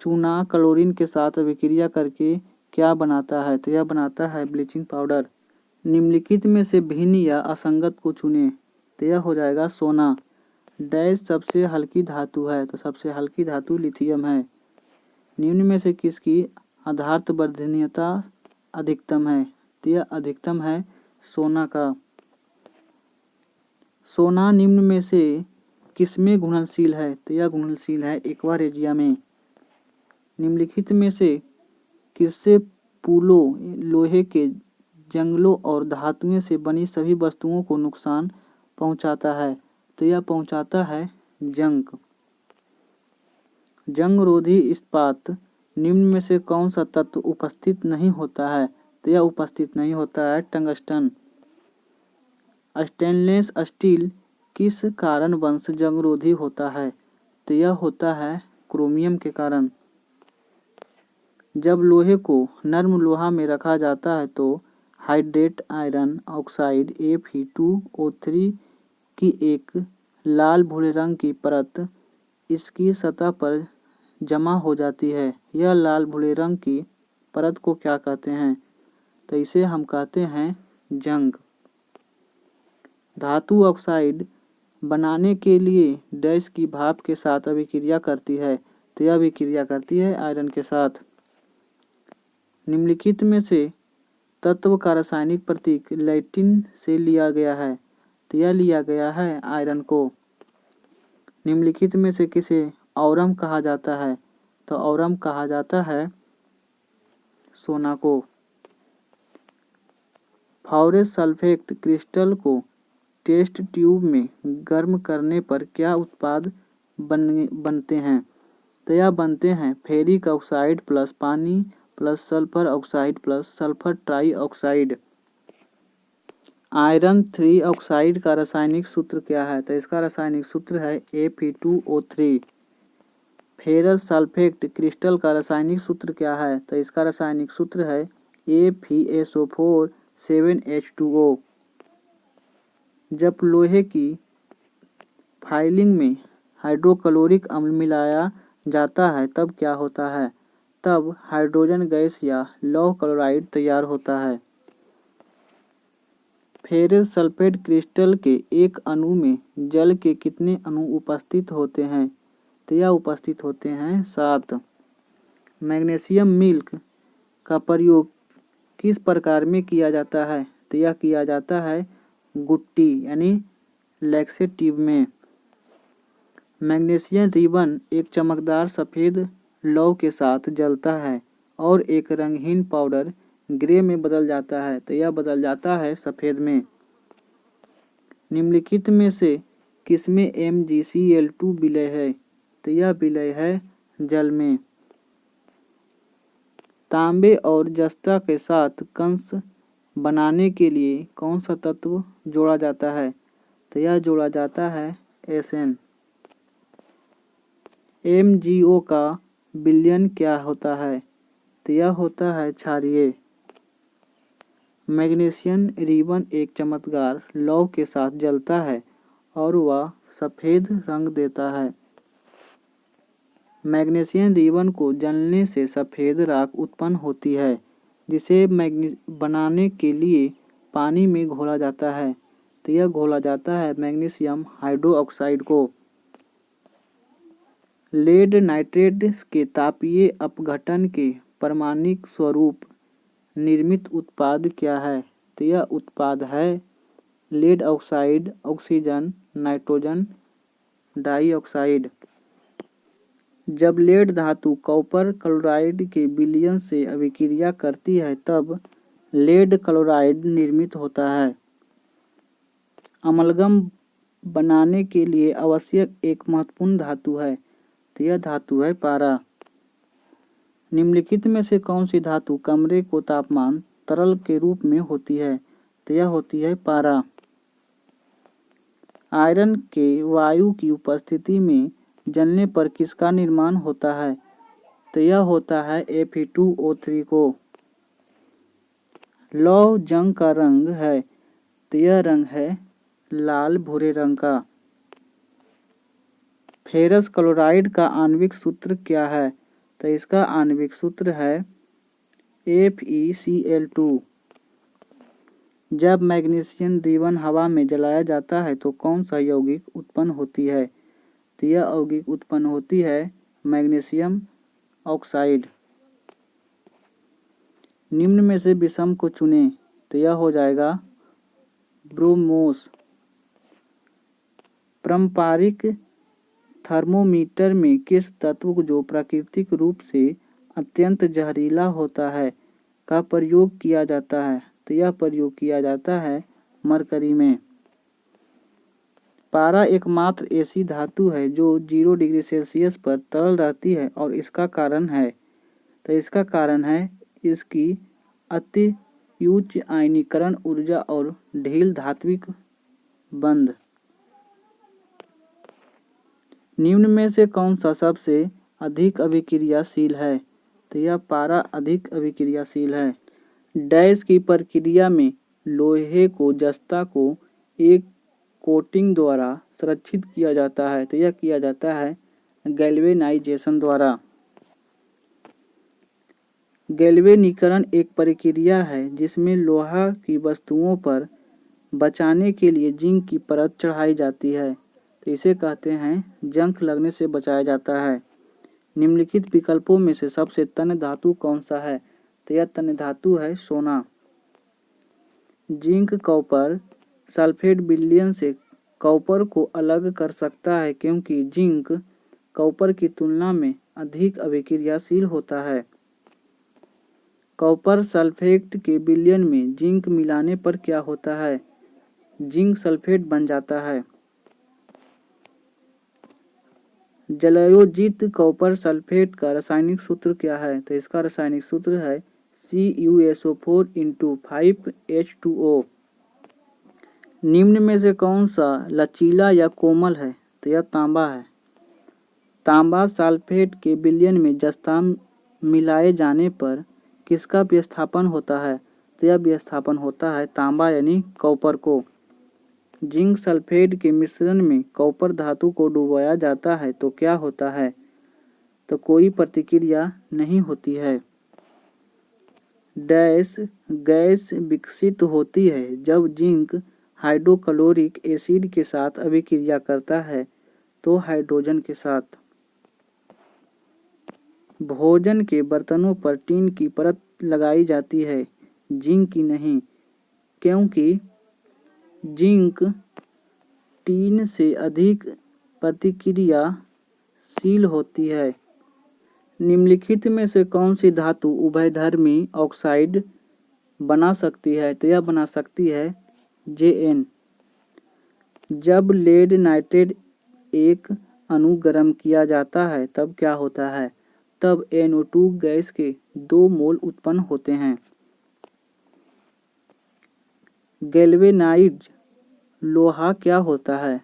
चूना क्लोरीन के साथ अभिक्रिया करके क्या बनाता है? तो यह बनाता है ब्लीचिंग पाउडर। निम्नलिखित में से भिन्न या असंगत को चुने? तो यह हो जाएगा सोना। डैश सबसे हल्की धातु है? तो सबसे हल्की धातु लिथियम है। निम्न में से किसकी आघातवर्धनीयता अधिकतम है? तो यह अधिकतम है सोना का। सोना निम्न में से किसमें घुलनशील है? तो यह घुलनशील है एक्वा रेजिया में। निम्नलिखित में से किससे पुलों, लोहे के जंगलों और धातुओं से बनी सभी वस्तुओं को नुकसान पहुंचाता है। तो यह पहुंचाता है जंग। जंगरोधी इस्पात निम्न में से कौन सा तत्व उपस्थित नहीं होता है? तो यह उपस्थित नहीं होता है टंगस्टन। स्टेनलेस स्टील किस कारणवश जंगरोधी होता है? तो यह होता है क्रोमियम के कारण। जब लोहे को नर्म लोहा में रखा जाता है तो हाइड्रेट आयरन ऑक्साइड Fe2O3 की एक लाल भूरे रंग की परत इसकी सतह पर जमा हो जाती है। यह लाल भूरे रंग की परत को क्या कहते हैं? तो इसे हम कहते हैं जंग। धातु ऑक्साइड बनाने के लिए डैश की भाप के साथ अभिक्रिया करती है। तो यह अभिक्रिया करती है आयरन के साथ। निम्नलिखित में से तत्व का रासायनिक प्रतीक लैटिन से लिया गया है। तो यह लिया गया है आयरन को। निम्नलिखित में से किसे औरम कहा जाता है? तो औरम कहा जाता है सोना को। फॉस्फोरस सल्फेट क्रिस्टल को टेस्ट ट्यूब में गर्म करने पर क्या उत्पाद बनते हैं? तो यह बनते हैं फेरिक ऑक्साइड प्लस पानी plus sulphur oxide plus sulphur try oxide. Iron 3 oxide का रासायनिक सूत्र क्या है? तो इसका रासायनिक सूत्र है Fe2O3। फेरस सल्फेट क्रिस्टल का रासायनिक सूत्र क्या है? तो इसका रासायनिक सूत्र है FeSO4 7H2O। जब लोहे की फाइलिंग में हाइड्रोक्लोरिक अम्ल मिलाया जाता है तब क्या होता है? तब हाइड्रोजन गैस या लौह क्लोराइड तैयार होता है। फेरस सल्फेट क्रिस्टल के एक अणु में जल के कितने अणु उपस्थित होते हैं? तो यह उपस्थित होते हैं 7। मैग्नीशियम मिल्क का प्रयोग किस प्रकार में किया जाता है? तो यह किया जाता है गुट्टी यानी लैक्सेटिव में। मैग्नीशियम रिबन एक चमकदार सफ़ेद लौह के साथ जलता है और एक रंगहीन पाउडर ग्रे में बदल जाता है। तो यह बदल जाता है सफ़ेद में। निम्नलिखित में से किसमें MgCl2 विलय है? तो यह विलय है जल में। तांबे और जस्ता के साथ कंस बनाने के लिए कौन सा तत्व जोड़ा जाता है? तो यह जोड़ा जाता है Sn। MgO का विलयन क्या होता है? तो यह होता है क्षारीय। मैग्नीशियम रिबन एक चमकदार लौह के साथ जलता है और वह सफ़ेद रंग देता है। मैग्नीशियम रिबन को जलने से सफ़ेद राख उत्पन्न होती है जिसे बनाने के लिए पानी में घोला जाता है। तो यह घोला जाता है मैग्नीशियम हाइड्रोक्साइड को। लेड नाइट्रेट के तापीय अपघटन के परमाणुक स्वरूप निर्मित उत्पाद क्या है? तो यह उत्पाद है lead oxide, oxygen, nitrogen dioxide. जब लेड धातु कॉपर क्लोराइड के विलयन से अभिक्रिया करती है तब लेड क्लोराइड निर्मित होता है। अमलगम बनाने के लिए आवश्यक एक महत्वपूर्ण धातु है। तो यह धातु है पारा। निम्नलिखित में से कौन सी धातु कमरे को तापमान तरल के रूप में होती है? तो यह होती है पारा। आयरन के वायु की उपस्थिति में जलने पर किसका निर्माण होता है? तो यह होता है Fe2O3 को। लौह जंग का रंग है। तो यह रंग है लाल भूरे रंग का। फेरस क्लोराइड का आणविक सूत्र क्या है? तो इसका आणविक सूत्र है FeCl2। जब मैग्नीशियम रिबन हवा में जलाया जाता है तो कौन सा यौगिक उत्पन्न होती है? तो यह यौगिक उत्पन्न होती है मैग्नीशियम ऑक्साइड। निम्न में से विषम को चुनें। तो यह हो जाएगा ब्रोमोस। पारंपरिक थर्मोमीटर में किस तत्व जो प्राकृतिक रूप से अत्यंत जहरीला होता है का प्रयोग किया जाता है? तो यह प्रयोग किया जाता है मरकरी में। पारा एकमात्र ऐसी धातु है जो 0 डिग्री सेल्सियस पर तरल रहती है और इसका कारण है, तो इसका कारण है इसकी अति उच्च आयनीकरण ऊर्जा और ढील धात्विक बंध। निम्न में से कौन सा सबसे अधिक अभिक्रियाशील है? तो यह पारा अधिक अभिक्रियाशील है। डैश की प्रक्रिया में लोहे को जस्ता को एक कोटिंग द्वारा संरक्षित किया जाता है, तो यह किया जाता है गैल्वेनाइजेशन द्वारा। गैल्वेनीकरण एक प्रक्रिया है जिसमें लोहा की वस्तुओं पर बचाने के लिए जिंक की परत चढ़ाई जाती है, तो इसे कहते हैं जंग लगने से बचाया जाता है। निम्नलिखित विकल्पों में से सबसे तन्य धातु कौन सा है? तो यह तन्य धातु है सोना। जिंक कॉपर सल्फेट विलयन से कॉपर को अलग कर सकता है क्योंकि जिंक कॉपर की तुलना में अधिक अभिक्रियाशील होता है। कॉपर सल्फेट के विलयन में जिंक मिलाने पर क्या होता है? जिंक सल्फेट बन जाता है। जलोजित कॉपर सल्फेट का रासायनिक सूत्र क्या है? तो इसका रासायनिक सूत्र है CuSO4 × 5H2O। निम्न में से कौन सा लचीला या कोमल है? तो यह तांबा है। तांबा सल्फेट के विलयन में जस्ता मिलाए जाने पर किसका विस्थापन होता है? तो यह विस्थापन होता है तांबा यानी कॉपर को। जिंक सल्फेट के मिश्रण में कॉपर धातु को डुबोया जाता है तो क्या होता है? तो कोई प्रतिक्रिया नहीं होती है। डैश गैस विकसित होती है जब जिंक हाइड्रोक्लोरिक एसिड के साथ अभिक्रिया करता है तो हाइड्रोजन के साथ। भोजन के बर्तनों पर टीन की परत लगाई जाती है, जिंक की नहीं, क्योंकि जिंक टीन से अधिक प्रतिक्रियाशील होती है। निम्नलिखित में से कौन सी धातु उभयधर्मी ऑक्साइड बना सकती है? तो यह बना सकती है Zn। जब लेड नाइट्रेट एक अणु गर्म किया जाता है तब क्या होता है? तब NO2 गैस के 2 मोल उत्पन्न होते हैं। गैल्वेनाइज्ड लोहा क्या होता है?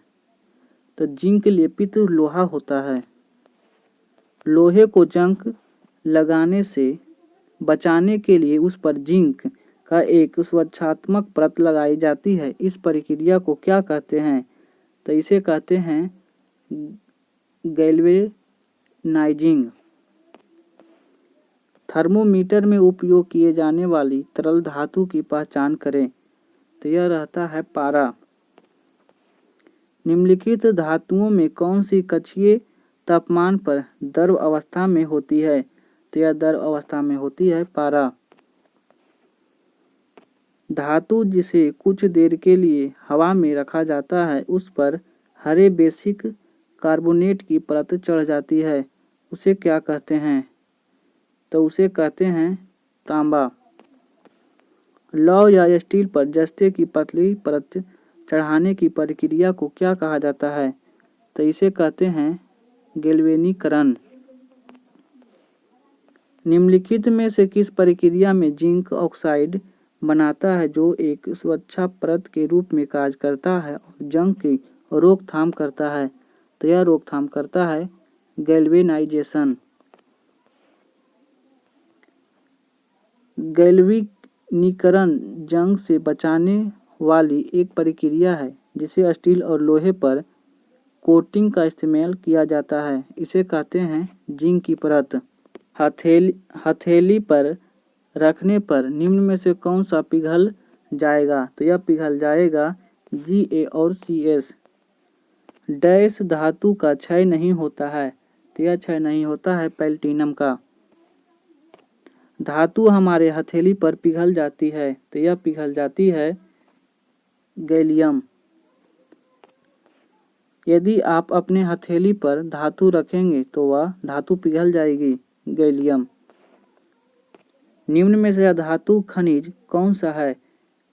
तो जिंक लेपित लोहा होता है। लोहे को जंग लगाने से बचाने के लिए उस पर जिंक का एक सुरक्षात्मक परत लगाई जाती है। इस प्रक्रिया को क्या कहते हैं? तो इसे कहते हैं गैल्वेनाइजिंग। थर्मोमीटर में उपयोग किए जाने वाली तरल धातु की पहचान करें, तो यह रहता है पारा। निम्नलिखित धातुओं में कौन सी कक्षीय तापमान पर द्रव अवस्था में होती है? तो यह द्रव अवस्था में होती है पारा। धातु जिसे कुछ देर के लिए हवा में रखा जाता है उस पर हरे बेसिक कार्बोनेट की परत चढ़ जाती है, उसे क्या कहते हैं? तो उसे कहते हैं तांबा। लौह या स्टील पर जस्ते की पतली परत चढ़ाने की प्रक्रिया को क्या कहा जाता है? तो इसे कहते हैं गैल्वेनीकरण। निम्नलिखित में से किस प्रक्रिया में जिंक ऑक्साइड बनाता है जो एक सुरक्षा परत के रूप में कार्य करता है और जंग की रोकथाम करता है? तो यह रोकथाम करता है गैल्वेनाइजेशन। गैल्वेनीकरण जंग से बचाने वाली एक प्रक्रिया है जिसे स्टील और लोहे पर कोटिंग का इस्तेमाल किया जाता है, इसे कहते हैं जिंक की परत। हथेली पर रखने पर निम्न में से कौन सा पिघल जाएगा? तो यह पिघल जाएगा Ga और CS। डैश धातु का क्षय नहीं होता है, तो यह क्षय नहीं होता है प्लैटिनम का। धातु हमारे हथेली पर पिघल जाती है, तो यह पिघल जाती है गैलियम। यदि आप अपने हथेली पर धातु रखेंगे तो वह धातु पिघल जाएगी, गैलियम। निम्न में से अधातु खनिज कौन सा है?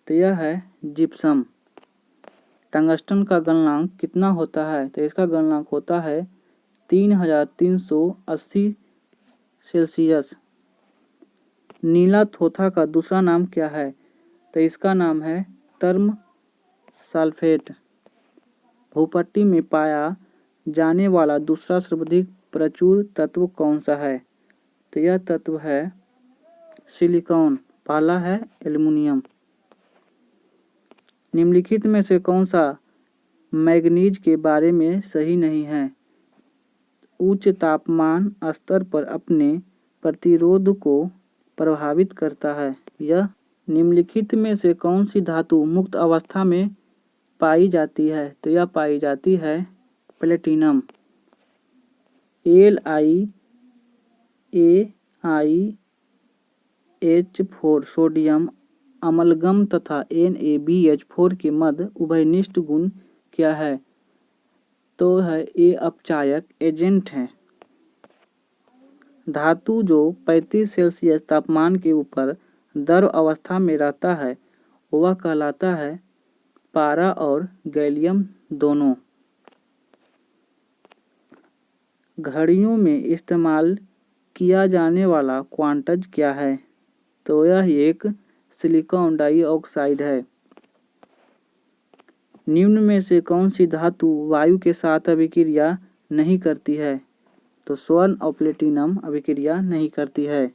तो यह है जिप्सम। टंगस्टन का गलनांक कितना होता है? तो इसका गलनांक होता है 3380 सेल्सियस। नीला थोथा का दूसरा नाम क्या है? तो इसका नाम है टर्म सल्फेट। भूपट्टी में पाया जाने वाला दूसरा सर्वाधिक प्रचुर तत्व कौन सा है? तो यह तत्व है सिलिकॉन, पहला है एल्युमिनियम। निम्नलिखित में से कौन सा मैग्नीज के बारे में सही नहीं है? उच्च तापमान स्तर पर अपने प्रतिरोध को प्रभावित करता है। यह निम्नलिखित में से कौन सी धातु मुक्त अवस्था में पाई जाती है? तो यह पाई जाती है प्लेटिनम। LiAiH4 सोडियम अमलगम तथा NaBH4 के मध्य उभयनिष्ठ गुण क्या है? तो है ये अपचायक एजेंट है। धातु जो 35 सेल्सियस तापमान के ऊपर द्रव अवस्था में रहता है वह कहलाता है पारा और गैलियम दोनों। घड़ियों में इस्तेमाल किया जाने वाला क्वांटज क्या है? तो यह एक सिलिकॉन डाइऑक्साइड है। निम्न में से कौन सी धातु वायु के साथ अभिक्रिया नहीं करती है? तो स्वर्ण और प्लेटिनम अभिक्रिया नहीं करती है।